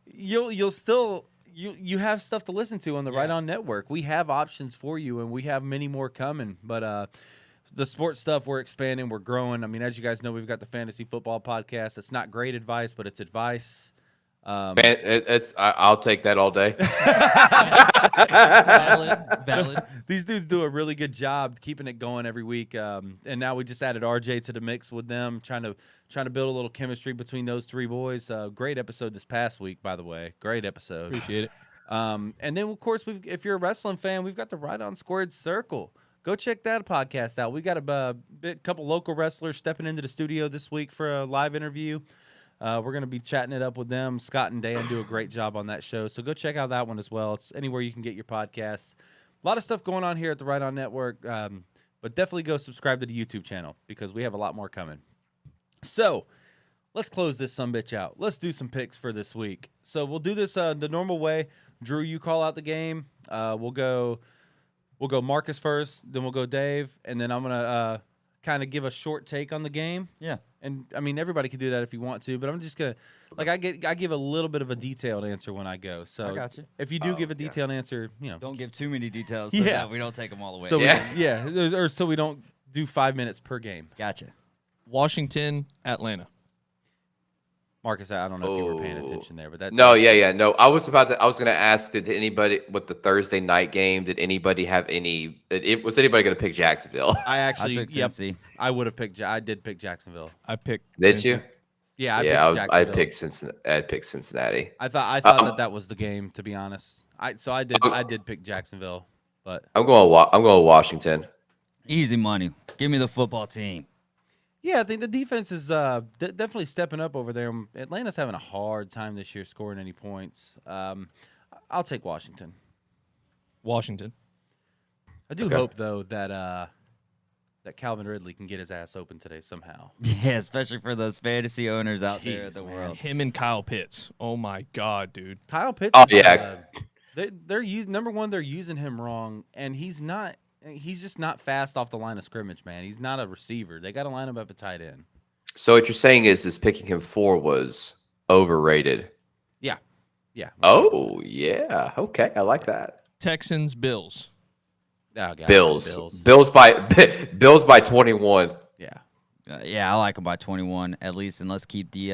you'll still you have stuff to listen to on the Right On Network. We have options for you, and we have many more coming. But the sports stuff, we're expanding, we're growing. I mean, as you guys know, we've got the Fantasy Football Podcast. It's not great advice, but it's advice. Man, I'll take that all day. Valid. These dudes do a really good job keeping it going every week. And now we just added RJ to the mix with them, trying to build a little chemistry between those three boys. Great episode this past week, by the way. Great episode. Appreciate it. And then of course if you're a wrestling fan, we've got the Right On Squared Circle. Go check that podcast out. We got a couple local wrestlers stepping into the studio this week for a live interview. We're going to be chatting it up with them. Scott and Dan do a great job on that show. So go check out that one as well. It's anywhere you can get your podcasts. A lot of stuff going on here at the Right On Network. But definitely go subscribe to the YouTube channel because we have a lot more coming. So let's close this sumbitch out. Let's do some picks for this week. So we'll do this the normal way. Drew, you call out the game. We'll go Marcus first, then we'll go Dave, and then I'm going to kind of give a short take on the game. Yeah. And I mean, everybody can do that if you want to, but I'm just gonna I give a little bit of a detailed answer when I go. So I got you. If you do give a detailed answer, Don't give too many details so Yeah. that we don't take them all away. So Yeah. or so we don't do 5 minutes per game. Gotcha. Washington, Atlanta. Marcus, I don't know if you were paying attention there, but that No, yeah. No, I was going to ask, did anybody with the Thursday night game, did anybody have any, was anybody going to pick Jacksonville? I actually, took yep, Cincy. I would have picked. I did pick Jacksonville. I picked. Did Cincy. you? Yeah, I Yeah, picked I Jacksonville. picked Cincinnati. I thought that was the game, to be honest. I did pick Jacksonville, but I'm going Washington. Easy money. Give me the football team. yeah, I think the defense is definitely stepping up over there. Atlanta's having a hard time this year scoring any points. I'll take Washington. Washington. I do Okay. hope though that Calvin Ridley can get his ass open today somehow. Yeah, especially for those fantasy owners out there in Jeez, the man. world. Him and Kyle Pitts. Oh my God, dude. Kyle Pitts. Oh, yeah. They're number one. They're using him wrong, and he's not. He's just not fast off the line of scrimmage, man. He's not a receiver. They got to line him up at tight end. So what you're saying is picking him 4 was overrated. Yeah. Oh, yeah. Okay, I like that. Texans, Bills. Oh, God. Bills by 21. Yeah. Yeah, I like him by 21 at least, and let's keep the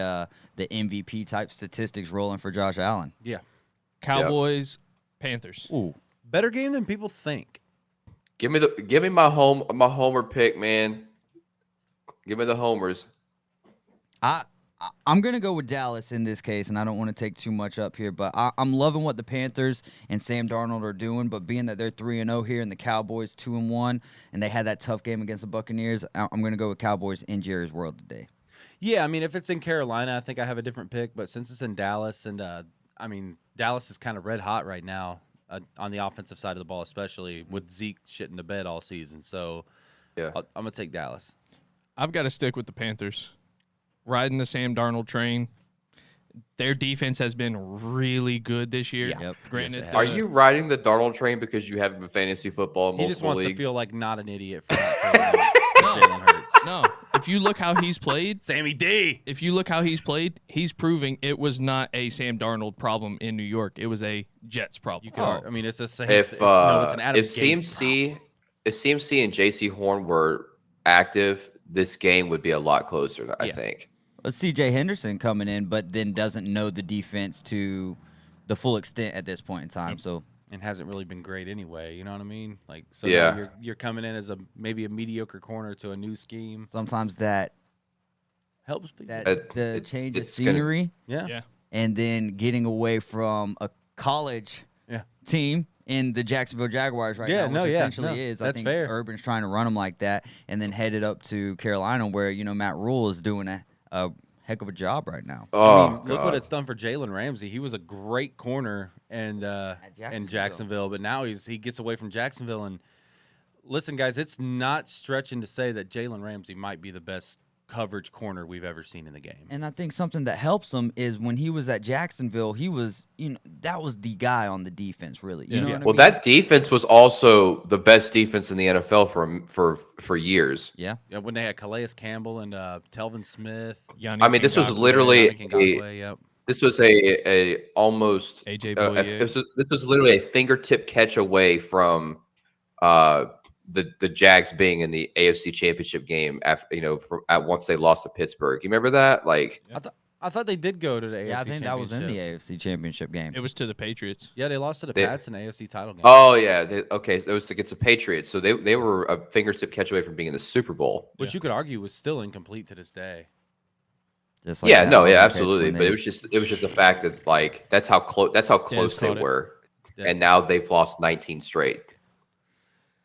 MVP type statistics rolling for Josh Allen. Yeah. Cowboys, Panthers. Ooh, Better game than people think. Give me my homer pick, man. Give me the homers. I'm gonna go with Dallas in this case, and I don't want to take too much up here, but I'm loving what the Panthers and Sam Darnold are doing. But being that they're 3-0 here and the Cowboys 2-1, and they had that tough game against the Buccaneers, I'm gonna go with Cowboys in Jerry's world today. Yeah, I mean, if it's in Carolina, I think I have a different pick. But since it's in Dallas, and I mean, Dallas is kind of red hot right now on the offensive side of the ball, especially with Zeke shitting the bed all season. So, Yeah. I'm gonna take Dallas. I've got to stick with the Panthers. Riding the Sam Darnold train. Their defense has been really good this year. Yeah. Yep. Granted, Yes, it Are has. you riding the Darnold train because you have him in fantasy football in He just multiple wants leagues? to feel like not an idiot for not taking Jalen Hurts. No, if you look how he's played, Sammy D. if you look how he's played, he's proving it was not a Sam Darnold problem in New York. It was a Jets problem. You could, I mean, it's the same. If it's an Adam if Gase CMC and JC Horn were active, this game would be a lot closer. I think. Well, CJ Henderson coming in, but then doesn't know the defense to the full extent at this point in time. So. and hasn't really been great anyway. You know what I mean? Like, so Yeah. now you're coming in as maybe a mediocre corner to a new scheme. Sometimes that Helps people. the change of it's gonna- scenery Yeah. and then getting away from a college team in the Jacksonville Jaguars right now, which essentially is. I that's think fair. Urban's trying to run them like that, and then headed up to Carolina where, Matt Rule is doing a heck of a job right now. Oh, I mean, look what God. it's done for Jalen Ramsey. He was a great corner in Jacksonville, but now he gets away from Jacksonville. And listen, guys, it's not stretching to say that Jalen Ramsey might be the best coverage corner we've ever seen in the game. And I think something that helps him is when he was at Jacksonville, he was, that was the guy on the defense, really. You know what I Well, mean? that defense was also the best defense in the NFL for years. Yeah. Yeah, when they had Calais Campbell and Telvin Smith. Yannick I mean, this was Ngakoue, literally Yannick Ngakoue, yep. this was a almost AJ Bouye. this was literally a fingertip catch away from the Jags being in the AFC Championship game after once they lost to Pittsburgh. You remember that? Like, I thought they did go to the AFC Yeah, I think that was in the Championship. AFC Championship game. It was to the Patriots. Yeah, they lost to the They- Pats in the AFC title game. oh yeah, okay, it was against the Patriots, so they were a fingertip catch away from being in the Super Bowl. Which you could argue was still incomplete to this day. Just like Yeah, that no, one yeah, catch absolutely. when But they- it was just the fact that like that's how close they caught it. were, Yeah. and now they've lost 19 straight.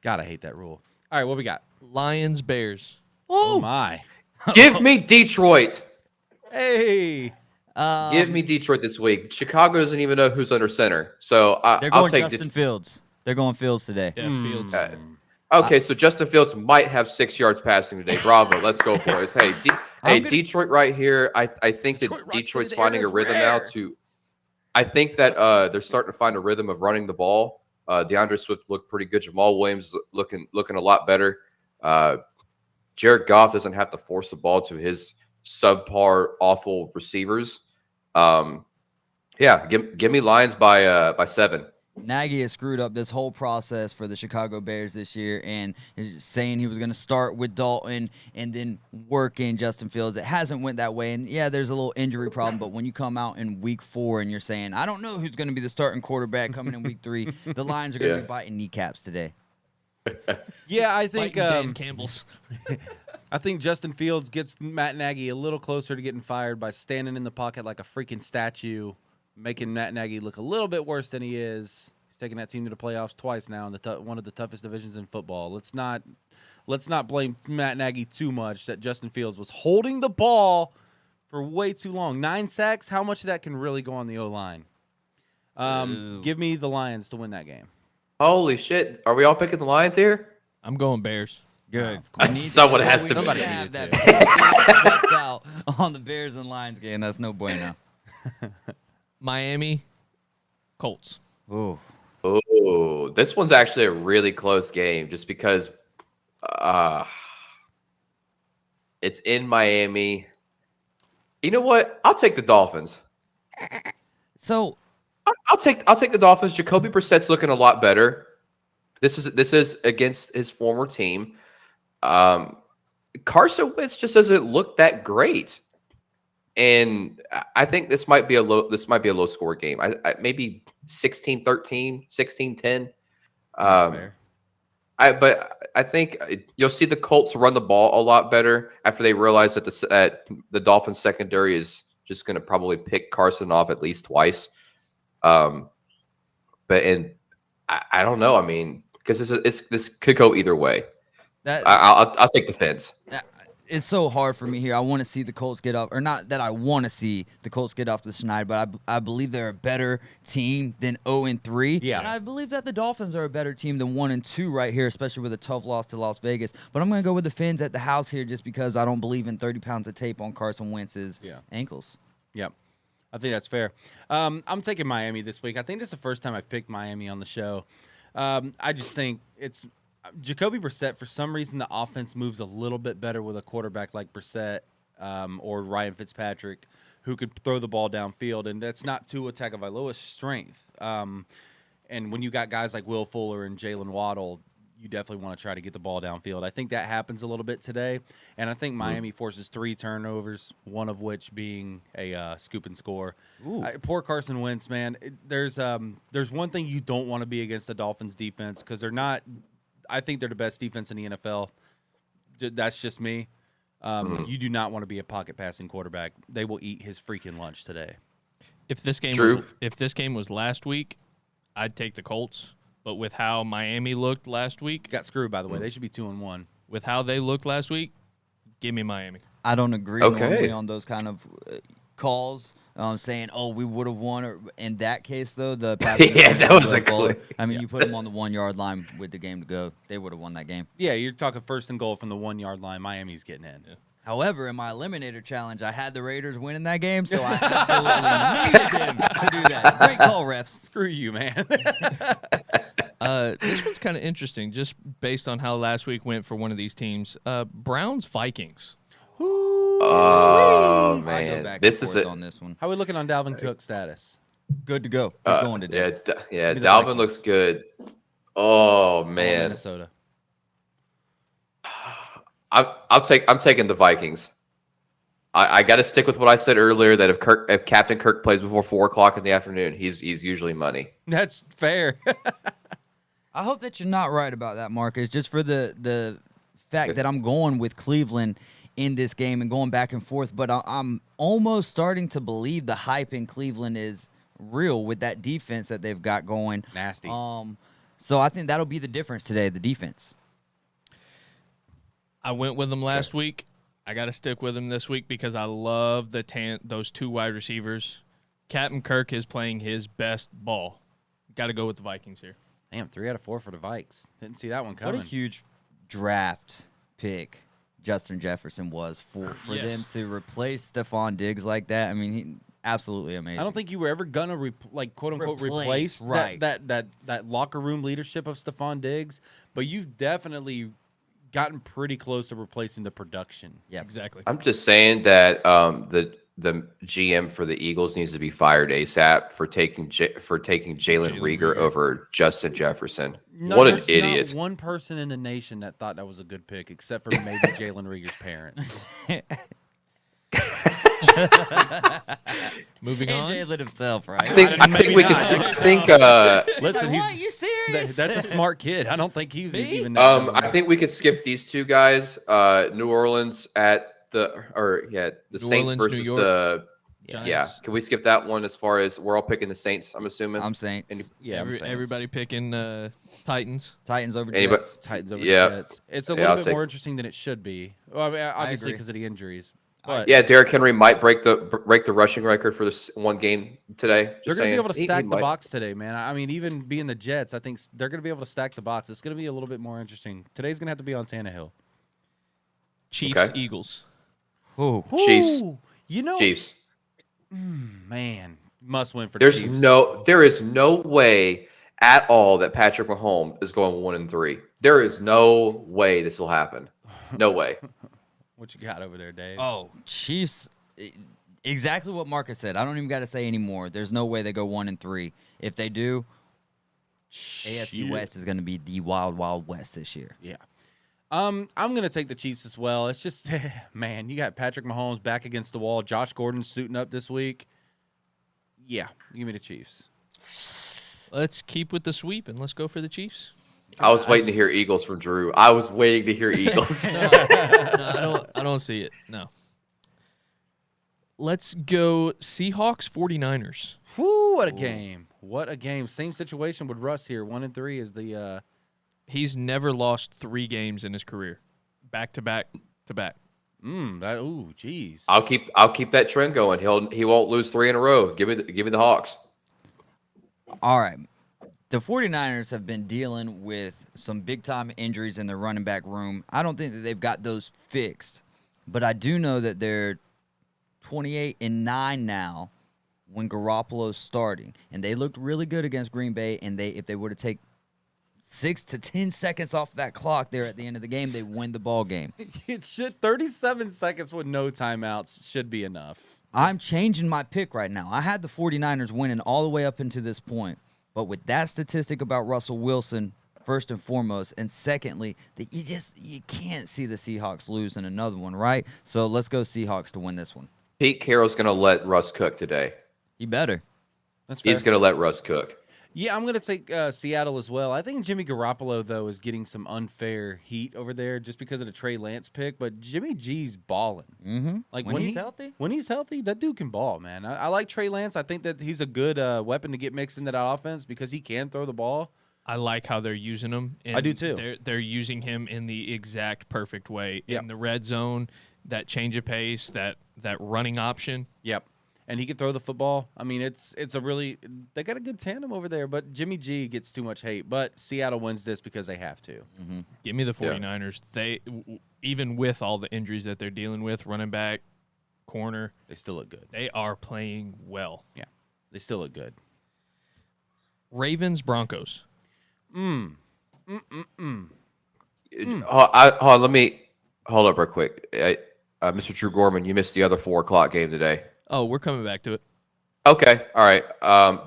God, I hate that rule. All right, what we got? Lions, Bears. Oh my. Give me Detroit. Hey. Give me Detroit this week. Chicago doesn't even know who's under center, so They're I'll going take Justin Fields. They're going Fields today. Yeah, Fields. Okay, so Justin Fields might have 6 yards passing today. Bravo, let's go, boys. Hey, Detroit right here. I think that Detroit right Detroit's through the air finding a is rhythm rare. now. I think that they're starting to find a rhythm of running the ball. DeAndre Swift looked pretty good. Jamal Williams looking a lot better. Jared Goff doesn't have to force the ball to his subpar, awful receivers. Give me Lions by 7. Nagy has screwed up this whole process for the Chicago Bears this year and is saying he was going to start with Dalton and then work in Justin Fields. It hasn't went that way. And, yeah, there's a little injury problem, but when you come out in week 4 and you're saying, I don't know who's going to be the starting quarterback coming in week 3, the Lions are going to be biting kneecaps today. Yeah, I think Fighting Dan Campbell's. I think Justin Fields gets Matt Nagy a little closer to getting fired by standing in the pocket like a freaking statue, making Matt Nagy look a little bit worse than he is. He's taken that team to the playoffs twice now in one of the toughest divisions in football. Let's not blame Matt Nagy too much that Justin Fields was holding the ball for way too long. 9 sacks, how much of that can really go on the O-line? Give me the Lions to win that game. Holy shit! Are we all picking the Lions here? I'm going Bears. Good. Someone has to. Somebody We needed have to. that bets out on the Bears and Lions game. That's no bueno. Miami, Colts. Ooh. Oh, this one's actually a really close game just because it's in Miami. You know what? I'll take the Dolphins. So I'll take the Dolphins. Jacoby Brissett's looking a lot better. This is against his former team. Carson Wentz just doesn't look that great. And I think this might be a low score game. I maybe 16-13, 16-10. But I think you'll see the Colts run the ball a lot better after they realize that the Dolphins secondary is just going to probably pick Carson off at least twice. I don't know. I mean, because this could go either way. I'll take the Fins. It's so hard for me here. I want to see the Colts get up, or not that I want to see the Colts get off the schneid, but I believe they're a better team than 0-3. Yeah. And I believe that the Dolphins are a better team than 1-2 right here, especially with a tough loss to Las Vegas. But I'm going to go with the Fins at the house here just because I don't believe in 30 pounds of tape on Carson Wentz's ankles. Yep. I think that's fair. I'm taking Miami this week. I think this is the first time I've picked Miami on the show. I just think Jacoby Brissett, for some reason, the offense moves a little bit better with a quarterback like Brissett or Ryan Fitzpatrick, who could throw the ball downfield, and that's not Tua Tagovailoa's strength. And when you got guys like Will Fuller and Jalen Waddle, you definitely want to try to get the ball downfield. I think that happens a little bit today, and I think Miami forces 3 turnovers, one of which being a scoop and score. Poor Carson Wentz, man. There's one thing you don't want to be against the Dolphins defense because they're not. I think they're the best defense in the NFL. That's just me. You do not want to be a pocket passing quarterback. They will eat his freaking lunch today. If this game was last week, I'd take the Colts. But with how Miami looked last week, Got screwed, by the way. They should be 2-1. with how they looked last week, give me Miami. I don't agree normally on those kind of calls. Saying, "Oh, we would have won." Or in that case, though, the Packers that was a goal. clue. I mean, you put them on the 1 yard line with the game to go, they would have won that game. Yeah, you're talking first and goal from the 1 yard line. Miami's getting in. Yeah. However, in my Eliminator Challenge, I had the Raiders winning that game, so I absolutely needed them to do that. Great call, refs. Screw you, man. This one's kind of interesting, just based on how last week went for one of these teams. Browns Vikings. Oh I go man, back this and is forth it. on this one. How are we looking on Dalvin Cook's status? Good to go. He's going today. Yeah, Give me the Dalvin Vikings. looks good. Oh Man. man, Minnesota. I'm taking the Vikings. I got to stick with what I said earlier that if Captain Kirk plays before 4:00 in the afternoon, he's usually money. That's fair. I hope that you're not right about that, Marcus, just for the fact that I'm going with Cleveland in this game and going back and forth. But I'm almost starting to believe the hype in Cleveland is real with that defense that they've got going. Nasty. So I think that'll be the difference today, the defense. I went with them last week. I got to stick with them this week because I love those 2 wide receivers. Captain Kirk is playing his best ball. Got to go with the Vikings here. Damn, 3 out of 4 for the Vikes. Didn't see that one coming. What a huge draft pick Justin Jefferson was for Yes. them to replace Stephon Diggs like that. I mean, he absolutely amazing. I don't think you were ever gonna quote unquote replace right. that locker room leadership of Stephon Diggs, but you've definitely gotten pretty close to replacing the production. Yep. Exactly. I'm just saying that the GM for the Eagles needs to be fired ASAP for taking Jalen Reagor over Justin Jefferson. No, What an there's idiot! Not one person in the nation that thought that was a good pick, except for maybe Jalen Reagor's parents. Moving And on. Jalen himself, right? I think we can think. Listen, What? You serious? that's a smart kid. I don't think he's Me? even. That dumb. I think we could skip these 2 guys. New Orleans the Saints Orleans, New versus York. the Giants. yeah. Can we skip that one as far as we're all picking the Saints? I'm assuming. I'm Saints. Yeah, I'm saying Everybody picking Titans. Titans over Anybody- Jets. Titans over Yeah. the Jets. It's a Yeah, little I'll bit take- more interesting than it should be. Well, I mean, obviously agree. because of the injuries. But Yeah, Derrick Henry might break the rushing record for this one game today. they're Just going to be saying. able to He stack the might. box today, man. I mean, even being the Jets, I think they're going to be able to stack the box. It's going to be a little bit more interesting. Today's going to have to be on Tannehill. Chiefs, Okay. Eagles. Oh, Chiefs. Ooh, you know, Chiefs. man, must win for There the Chiefs. is no way at all that Patrick Mahomes is going 1-3. There is no way this will happen. No way. What you got over there, Dave? Oh, Chiefs. Exactly what Marcus said. I don't even got to say anymore. There's no way they go 1-3. If they do, AFC West is going to be the wild, wild West this year. Yeah. I'm going to take the Chiefs as well. It's just, man, you got Patrick Mahomes back against the wall. Josh Gordon suiting up this week. Yeah, give me the Chiefs. Let's keep with the sweep and let's go for the Chiefs. I was waiting to hear Eagles from Drew. I was waiting to hear Eagles. No, I don't see it. No. Let's go Seahawks 49ers. Whew, what a game. What a game. Same situation with Russ here. 1-3 is the He's never lost 3 games in his career. Back to back to back. jeez. I'll keep that trend going. He won't lose 3 in a row. Give me the Hawks. All right. The 49ers have been dealing with some big-time injuries in their running back room. I don't think that they've got those fixed, but I do know that they're 28-9 now when Garoppolo's starting, and they looked really good against Green Bay, and if they were to take 6 to 10 seconds off that clock there at the end of the game, they win the ball game. It should 37 seconds with no timeouts should be enough. I'm changing my pick right now. I had the 49ers winning all the way up into this point. But with that statistic about Russell Wilson, first and foremost, and secondly, that you can't see the Seahawks losing another one, right? So let's go Seahawks to win this one. Pete Carroll's going to let Russ cook today. He better. That's fair. He's going to let Russ cook. Yeah, I'm going to take Seattle as well. I think Jimmy Garoppolo, though, is getting some unfair heat over there just because of the Trey Lance pick. But Jimmy G's balling. Mm-hmm. Like when he's healthy? When he's healthy, that dude can ball, man. I like Trey Lance. I think that he's a good weapon to get mixed into that offense because he can throw the ball. I like how they're using him. I do too. They're using him in the exact perfect way. Yep. In the red zone, that change of pace, that running option. Yep. And he can throw the football. I mean, it's a really – they got a good tandem over there. But Jimmy G gets too much hate. But Seattle wins this because they have to. Mm-hmm. Give me the 49ers. They even with all the injuries that they're dealing with, running back, corner. They still look good. They are playing well. Yeah. They still look good. Ravens, Broncos. Hold on, let me – hold up real quick. Mr. Drew Gorman, you missed the other 4 o'clock game today. Oh, we're coming back to it. Okay, all right.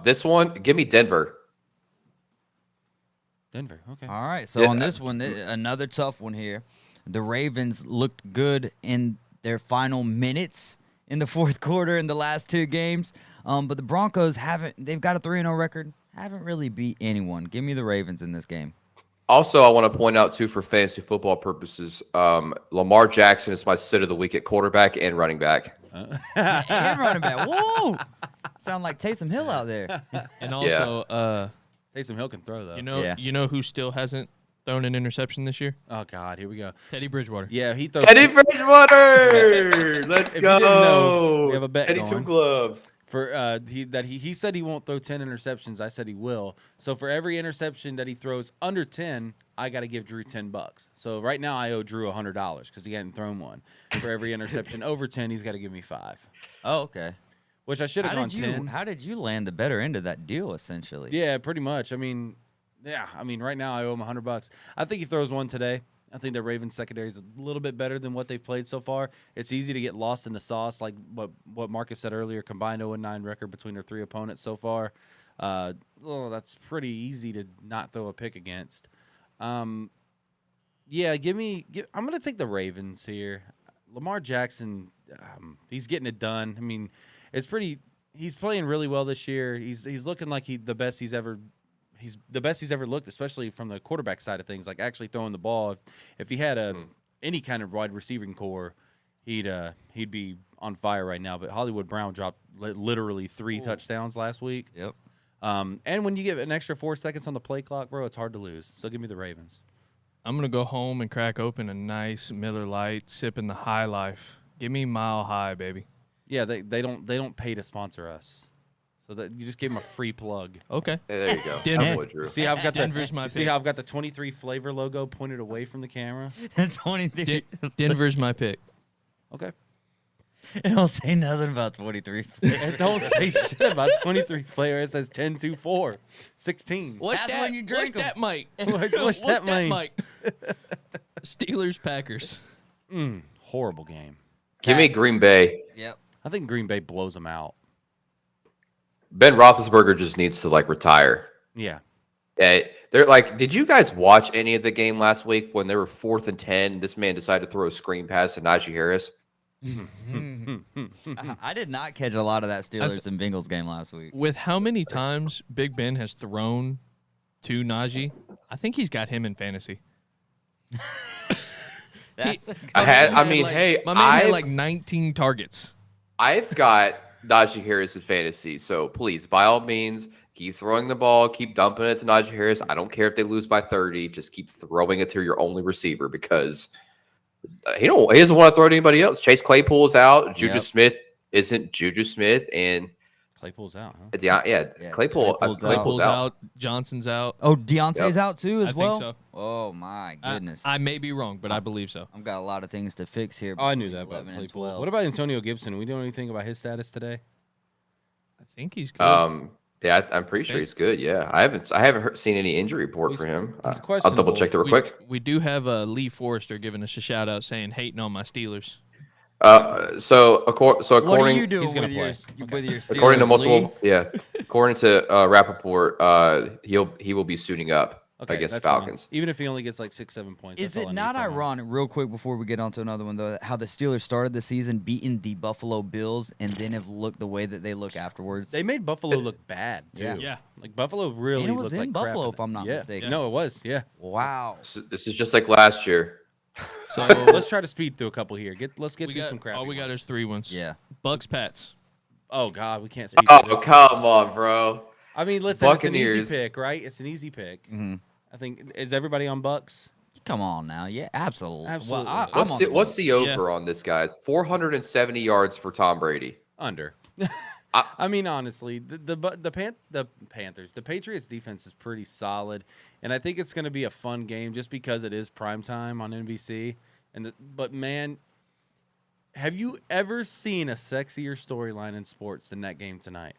This one, give me Denver. Denver, okay. All right, so on this one, another tough one here. The Ravens looked good in their final minutes in the fourth quarter in the last 2 games, but the Broncos they've got a 3-0 record, haven't really beat anyone. Give me the Ravens in this game. Also, I want to point out, too, for fantasy football purposes, Lamar Jackson is my sit of the week at quarterback and running back. And running back. Whoa! Sound like Taysom Hill out there. And also, Taysom Hill can throw, though. you know who still hasn't thrown an interception this year? Oh, God, here we go. Teddy Bridgewater. Yeah, he throws. Teddy Bridgewater! Let's If you didn't know, go! we have a bet Teddy going. Two Gloves. For he said he won't throw 10 interceptions. I said he will. So for every interception that he throws under 10, I got to give Drew $10. So right now I owe Drew $100 because he hadn't thrown one. For every interception over 10, he's got to give me 5. Oh, okay. Which I should have gone 10. How did you land the better end of that deal, essentially? Yeah, pretty much. I mean, right now I owe him $100. I think he throws one today. I think the Ravens secondary is a little bit better than what they've played so far. It's easy to get lost in the sauce, like what Marcus said earlier. Combined 0-9 record between their 3 opponents so far. That's pretty easy to not throw a pick against. I'm gonna take the Ravens here. Lamar Jackson, he's getting it done. I mean, he's playing really well this year. He's looking like he's the best he's ever looked, especially from the quarterback side of things, like actually throwing the ball. If he had any kind of wide receiving core, he'd be on fire right now. But Hollywood Brown dropped literally 3 touchdowns last week. Yep. And when you get an extra 4 seconds on the play clock, bro, it's hard to lose. So give me the Ravens. I'm going to go home and crack open a nice Miller Lite, sipping the High Life. Give me Mile High, baby. Yeah, they don't pay to sponsor us. So that you just gave them a free plug. Okay. Hey, there you go. Denver. Boy, Drew. See how I've got Denver's my see pick. how I've got the 23 flavor logo pointed away from the camera? 23. Denver's my pick. Okay. It don't say nothing about 23. It don't say shit about 23 flavor. It says 10, 2, 4, 16. What's That's that? when you drink What's that, 'em. Mike? What's that mean? Mike? Steelers, Packers. Horrible game. Give me Green Bay. Yep. I think Green Bay blows them out. Ben Roethlisberger just needs to, retire. Yeah. They're like, did you guys watch any of the game last week when they were 4th and 10? This man decided to throw a screen pass to Najee Harris. I did not catch a lot of that Steelers and Bengals game last week. With how many times Big Ben has thrown to Najee, I think he's got him in fantasy. That's My man had I've 19 targets. got Najee Harris in fantasy, so please, by all means, keep throwing the ball, keep dumping it to Najee Harris. I don't care if they lose by 30, just keep throwing it to your only receiver because he doesn't want to throw to anybody else. Chase Claypool's out. Juju Smith isn't Juju Smith, and Claypool's out, huh? Claypool's out. Johnson's out. Oh, Deontay's out too as I well? think so. Oh, my goodness. I may be wrong, but I believe so. I've got a lot of things to fix here. Oh, I knew between that about 11 and Claypool. 12. What about Antonio Gibson? Are we doing anything about his status today? I think he's good. Yeah, I'm pretty sure he's good. Yeah, I haven't seen any injury report for him. he's I'll double check that real quick. We do have Lee Forrester giving us a shout out saying hating on my Steelers. So What are according you doing he's gonna with your play. with your Steelers, according to multiple Lee? according to Rappaport, he will be suiting up against that's Falcons. fine. Even if he only gets like 6-7 points. Is that's all it I need not from him. ironic, real quick before we get on to another one, though, how the Steelers started the season beating the Buffalo Bills and then have looked the way that they look afterwards? They made Buffalo look bad too. Yeah. Yeah. Like Buffalo really And it was looked in like Buffalo, crap if I'm not yeah. mistaken. No, it was. Yeah. Wow. This is just like last year. So Let's try to speed through a couple here. Let's get through some crap. all we got is 3 ones. Yeah. Bucks, Pats. Oh God, we can't speed. through Oh, this. come on, bro. I mean, listen, Buccaneers. it's an easy pick, right? It's an easy pick. Mhm. I think is everybody on Bucks? Come on now. Yeah, absolutely. Absolutely. Well, I'm on What's the over Yeah. on this, guys? 470 yards for Tom Brady. Under. I- I mean, honestly, the Panthers, the Patriots defense is pretty solid, and I think it's going to be a fun game just because it is primetime on NBC. But man, have you ever seen a sexier storyline in sports than that game tonight?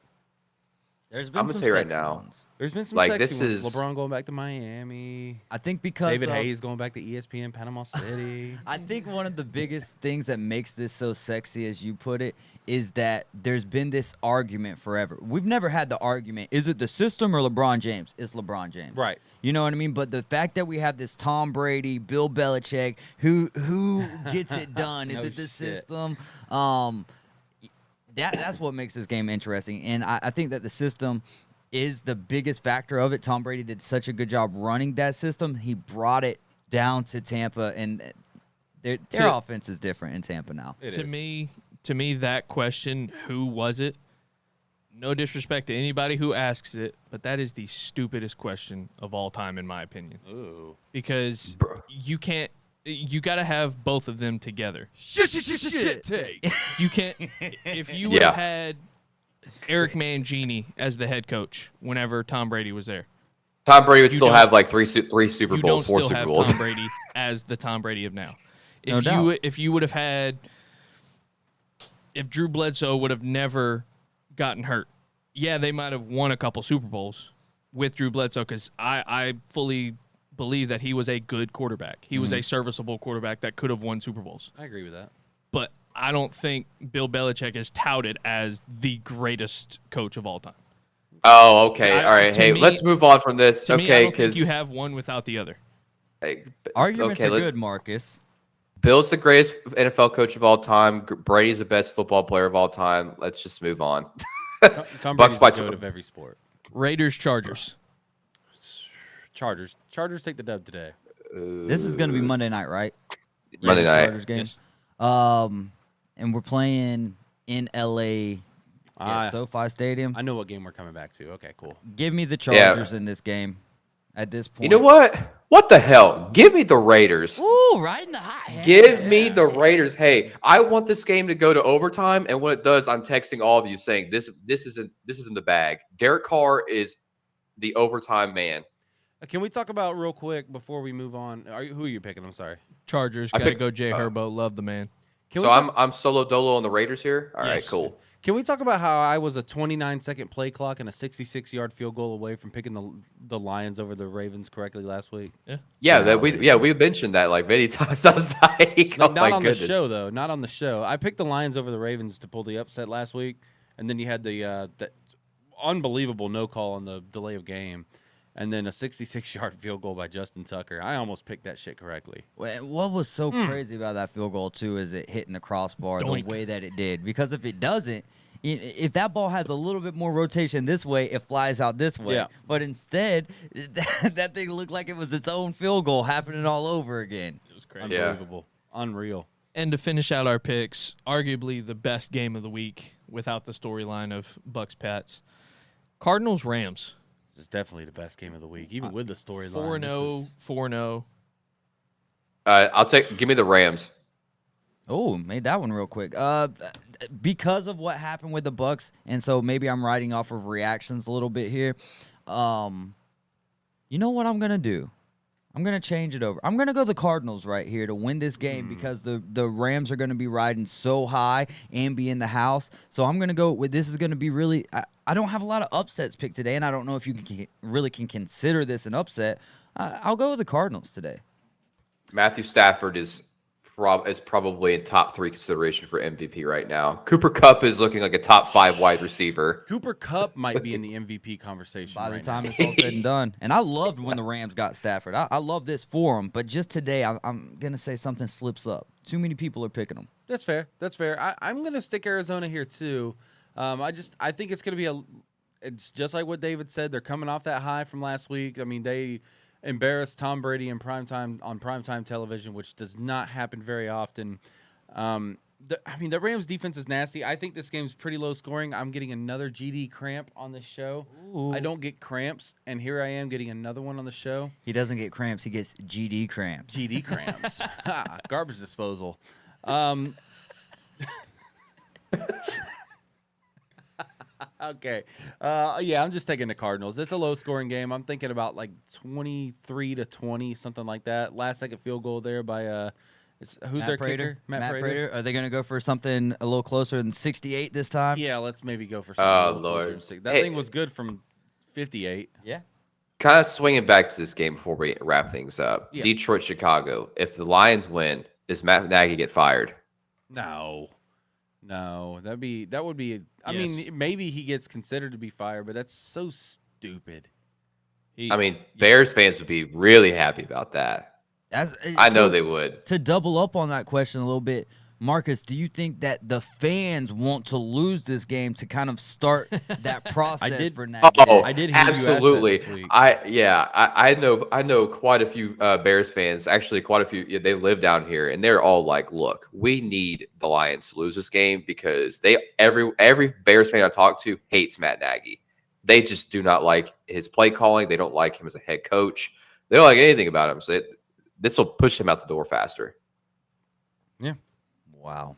There's been I'm gonna some tell you right sexy now. ones. There's been some Like, sexy this ones. is- LeBron going back to Miami. I think because David of, Hayes going back to ESPN Panama City. I think one of the biggest things that makes this so sexy, as you put it, is that there's been this argument forever. We've never had the argument, is it the system or LeBron James? It's LeBron James. Right. You know what I mean? But the fact that we have this Tom Brady, Bill Belichick, who gets it done? Is No it the shit. system? That's what makes this game interesting. And I think that the system is the biggest factor of it. Tom Brady did such a good job running that system. He brought it down to Tampa, and their offense is different in Tampa now. It to is. me, that question, who was it? No disrespect to anybody who asks it, but that is the stupidest question of all time, in my opinion. Ooh. Because Bro. you can't. You got to have both of them together. Shit take. You can't. If you would Yeah. have had Eric Mangini as the head coach whenever Tom Brady was there, Tom Brady would You still don't- have like three Super you Bowls, don't 4 still Super have Bowls. Tom Brady as the Tom Brady of now. No doubt. If you would have had, if Drew Bledsoe would have never gotten hurt, yeah, they might have won a couple Super Bowls with Drew Bledsoe, because I fully believe that he was a good quarterback. He was a serviceable quarterback that could have won Super Bowls. I agree with that. But I don't think Bill Belichick is touted as the greatest coach of all time. Oh, okay. All right. To Hey, me- let's move on from this. To me, I Okay, don't think because you have one without the other. Arguments are good, Marcus. Bill's the greatest NFL coach of all time. Brady's the best football player of all time. Let's just move on. Tom Bucks Brady's by the goat two. of every sport. Raiders, Chargers. Chargers take the dub today. This is going to be Monday night, right? Monday Raiders night. Chargers game. Yes. And we're playing in LA, Ah. SoFi Stadium. I know what game we're coming back to. Okay, cool. Give me the Chargers in this game. At this point, You know what? What the hell? Give me the Raiders. Ooh, right in the hot hand. Give me the Raiders. Hey, I want this game to go to overtime, and when it does, I'm texting all of you saying this isn't the bag. Derek Carr is the overtime man. Can we talk about real quick before we move on? Who are you picking? I'm sorry. Chargers. I Got to picked- go Jay Herbo. Love the man. Can So we talk- I'm solo dolo on the Raiders here. All right, Yes. cool. Can we talk about how I was a 29-second play clock and a 66-yard field goal away from picking the Lions over the Ravens correctly last week? Yeah, we mentioned that like many times. I was like, oh Not my on goodness. the show though. Not on the show. I picked the Lions over the Ravens to pull the upset last week, and then you had the unbelievable no call on the delay of game, and then a 66-yard field goal by Justin Tucker. I almost picked that shit correctly. What was so crazy about that field goal too is it hitting the crossbar Doink. the way that it did. Because if it doesn't, if that ball has a little bit more rotation this way, it flies out this way. Yeah. But instead, that thing looked like it was its own field goal happening all over again. It was crazy. Yeah. Unbelievable. Unreal. And to finish out our picks, arguably the best game of the week without the storyline of Bucks Pats. Cardinals Rams. This is definitely the best game of the week, even with the storyline. 4-0, 4-0. Give me the Rams. Oh, made that one real quick. Because of what happened with the Bucks, and so maybe I'm riding off of reactions a little bit here. You know what I'm gonna do? I'm going to change it over. I'm going to go the Cardinals right here to win this game because the Rams are going to be riding so high and be in the house. So I'm going to go with this is going to be really I don't have a lot of upsets picked today, and I don't know if you can consider this an upset. I'll go with the Cardinals today. Matthew Stafford is probably in top 3 consideration for MVP right now. Cooper Kupp is looking like a top 5 wide receiver. Cooper Kupp might be in the MVP conversation By the right time now. it's all said and done. And I loved when the Rams got Stafford. I love this for them. But just today, I'm going to say something slips up. Too many people are picking them. That's fair. That's fair. I'm going to stick Arizona here too. I think it's going to be it's just like what David said. They're coming off that high from last week. I mean, they embarrassed Tom Brady on primetime television, which does not happen very often. The Rams defense is nasty. I think this game's pretty low scoring. I'm getting another GD cramp on this show. Ooh. I don't get cramps, and here I am getting another one on the show. He doesn't get cramps. He gets GD cramps. GD cramps. Garbage disposal. Okay. I'm just taking the Cardinals. It's a low-scoring game. I'm thinking about like 23-20, something like that. Last-second field goal there by who's their kicker? Matt Prater. Are they going to go for something a little closer than 68 this time? Yeah, let's maybe go for something a little closer Lord. than 60. That thing was good from 58. Yeah. Kind of swinging back to this game before we wrap things up. Yeah. Detroit, Chicago. If the Lions win, does Matt Nagy get fired? No, that would be. I Yes. mean, maybe he gets considered to be fired, but that's so stupid. Bears fans would be really happy about that. I know they would. To double up on that question a little bit, Marcus, do you think that the fans want to lose this game to kind of start that process for Nagy? I did hear absolutely. You ask that this week. I know quite a few Bears fans. Actually, quite a few. They live down here, and they're all like, "Look, we need the Lions to lose this game because every Bears fan I talk to hates Matt Nagy. They just do not like his play calling. They don't like him as a head coach. They don't like anything about him. So this will push him out the door faster." Yeah. Wow.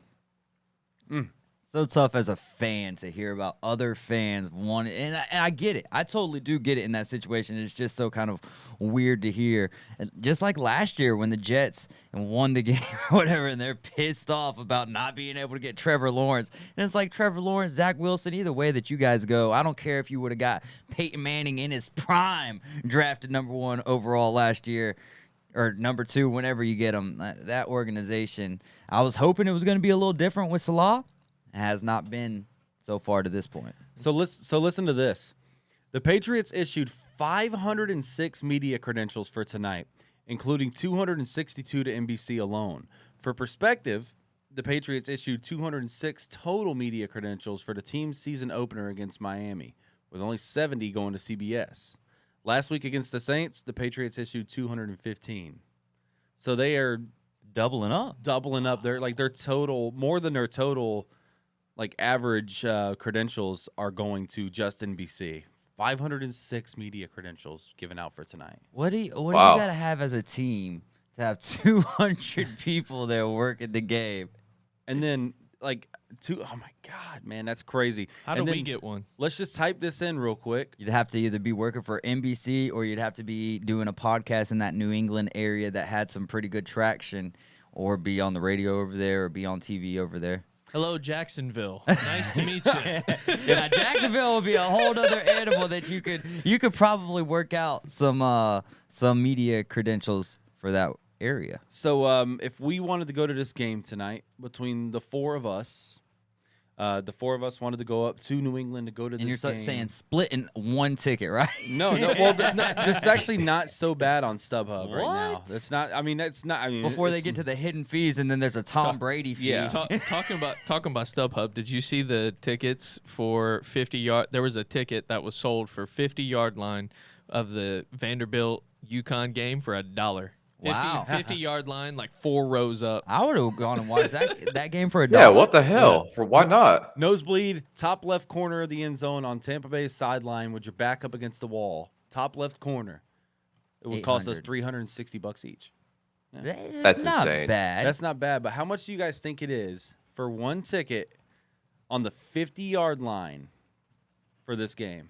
So tough as a fan to hear about other fans wanting, and I get it. I totally do get it in that situation. It's just so kind of weird to hear. And just like last year when the Jets won the game or whatever, and they're pissed off about not being able to get Trevor Lawrence. And it's like Trevor Lawrence, Zach Wilson, either way that you guys go, I don't care if you would have got Peyton Manning in his prime, drafted #1 overall last year. Or #2, whenever you get them. That organization, I was hoping it was going to be a little different with Salah. It has not been so far to this point. So listen to this. The Patriots issued 506 media credentials for tonight, including 262 to NBC alone. For perspective, the Patriots issued 206 total media credentials for the team's season opener against Miami, with only 70 going to CBS. Last week against the Saints, the Patriots issued 215. So they are Doubling up. their total, more than their total average credentials are going to just NBC. 506 media credentials given out for tonight. What do you Wow. got to have as a team to have 200 people there working the game? And then oh my God, man, that's crazy. How do we get one? Let's just type this in real quick. You'd have to either be working for NBC or you'd have to be doing a podcast in that New England area that had some pretty good traction, or be on the radio over there, or be on TV over there. Hello, Jacksonville. Nice to meet you. Yeah, Jacksonville would be a whole other animal that you could probably work out some media credentials for that area. So if we wanted to go to this game tonight, between the four of us wanted to go up to New England to go to And this you're game. saying splitting one ticket, right? No. Well, this is actually not so bad on StubHub right now. What? It's not. I mean, it's not. I mean, Before they it's- get to the hidden fees, and then there's a Tom Brady fee. Yeah. Talking about StubHub, did you see the tickets for 50-yard? There was a ticket that was sold for 50-yard line of the Vanderbilt UConn game for $1. Wow. 50-yard line, like 4 rows up. I would have gone and watched that game for $1. Yeah, what the hell? For why not? Nosebleed, top left corner of the end zone on Tampa Bay's sideline with your back up against the wall. Top left corner. It would cost us $360 each. That's not insane. bad. That's not bad, but how much do you guys think it is for one ticket on the 50-yard line for this game?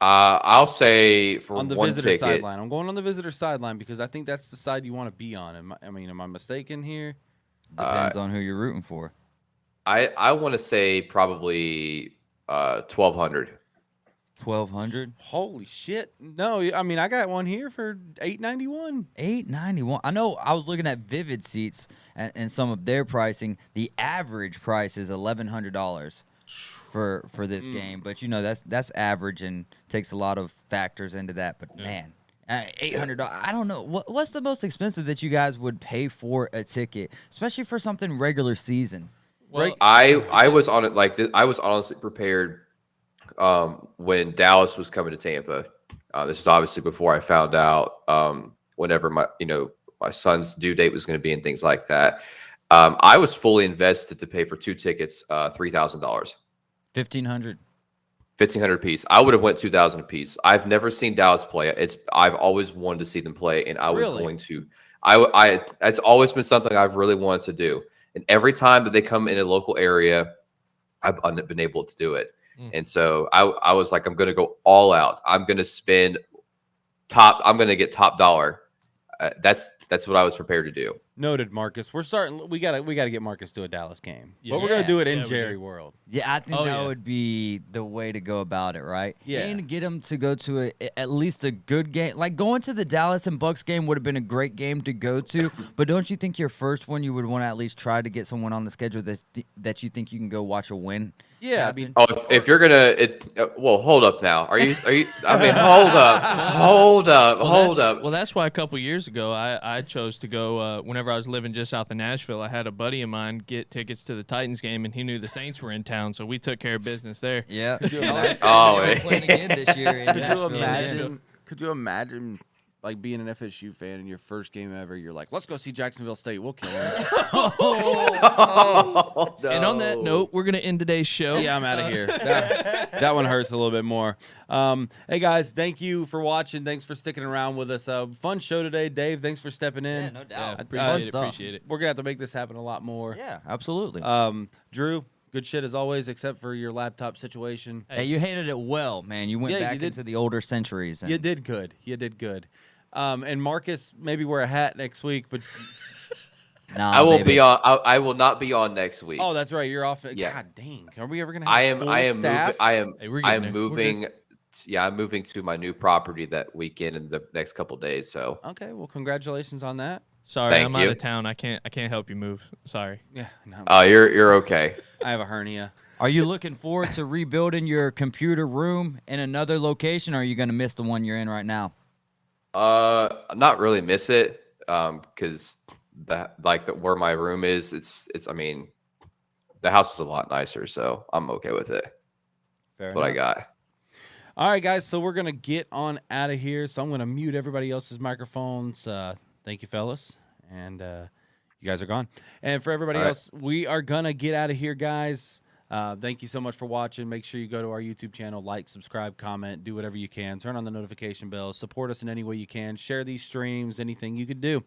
I'll say for on the one visitor ticket. sideline. I'm going on the visitor sideline because I think that's the side you want to be on. Am I mistaken here? Depends on who you're rooting for. I want to say probably 1,200. 1,200. Holy shit! No, I mean I got one here for $891. $891. I know. I was looking at Vivid Seats and some of their pricing. The average price is $1,100 for this game, but that's average and takes a lot of factors into that. But man, $800. I don't know what's the most expensive that you guys would pay for a ticket, especially for something regular season. Well, I was on it like this. I was honestly prepared when Dallas was coming to Tampa. This is obviously before I found out whenever my son's due date was going to be and things like that. I was fully invested to pay for 2 tickets, $3,000. $1,500. $1,500 piece. I would have went 2,000 a piece. I've never seen Dallas play. I've always wanted to see them play, and I was going to. It's always been something I've really wanted to do. And every time that they come in a local area, I've been able to do it. And so I was like, I'm going to go all out. I'm going to spend I'm going to get top dollar. That's what I was prepared to do. Noted, Marcus. We're starting. We gotta get Marcus to a Dallas game, Yeah. but we're gonna do it in Yeah, we Jerry do. World. Yeah, I think Oh, that yeah. would be the way to go about it, right? Yeah. And get them to go to at least a good game. Like going to the Dallas and Bucks game would have been a great game to go to, but don't you think your first one you would want to at least try to get someone on the schedule that you think you can go watch a win? Yeah, I happen? mean, Oh, if you're gonna, well, hold up now. Are you? I mean, hold up. Well, that's why a couple years ago I chose to go whenever I was living just south of Nashville. I had a buddy of mine get tickets to the Titans game, and he knew the Saints were in town, so we took care of business there. Yeah. Oh, They're yeah. playing again this year. in could you Nashville. imagine? Could you imagine? Like being an FSU fan in your first game ever, you're like, let's go see Jacksonville State. We'll kill them. And on that note, we're gonna end today's show. Yeah, I'm out of here. That one hurts a little bit more. Hey guys, thank you for watching. Thanks for sticking around with us. Fun show today, Dave. Thanks for stepping in. Yeah, no doubt. Appreciate it. We're gonna have to make this happen a lot more. Yeah, absolutely. Drew, good shit as always, except for your laptop situation. Hey, you handled it well, man. You went Yeah, you back did. into the older centuries. And You did good. You did good. And Marcus, maybe wear a hat next week, but Nah, I will baby. be on. I will not be on next week. oh, that's right, you're off. Yeah. God dang, are we ever gonna have I am. full I am. staff? Moving, I am. Hey, we're I getting am there. We're moving. Yeah, I'm moving to my new property that weekend in the next couple days. So Okay, well, congratulations on that. Sorry, Thank I'm out you. of town. I can't help you move. Sorry. Yeah, no, you're okay. I have a hernia. Are you looking forward to rebuilding your computer room in another location, or are you going to miss the one you're in right now? Not really miss it. Because where my room is, it's. I mean, the house is a lot nicer, so I'm okay with it. Fair That's what I got. All right, guys. So we're gonna get on out of here. So I'm gonna mute everybody else's microphones. Thank you, fellas, and you guys are gone. And for everybody All right. else, we are gonna get out of here, guys. Thank you so much for watching. Make sure you go to our YouTube channel, like, subscribe, comment, do whatever you can. Turn on the notification bell. Support us in any way you can. Share these streams. Anything you could do.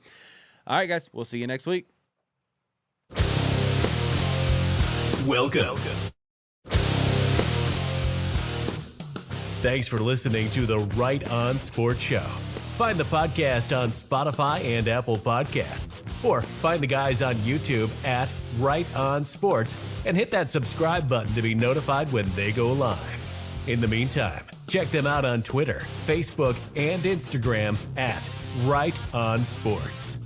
All right, guys. We'll see you next week. Welcome. Thanks for listening to the Right On Sports Show. Find the podcast on Spotify and Apple Podcasts, or find the guys on YouTube at Right On Sports and hit that subscribe button to be notified when they go live. In the meantime, check them out on Twitter, Facebook, and Instagram at Right On Sports.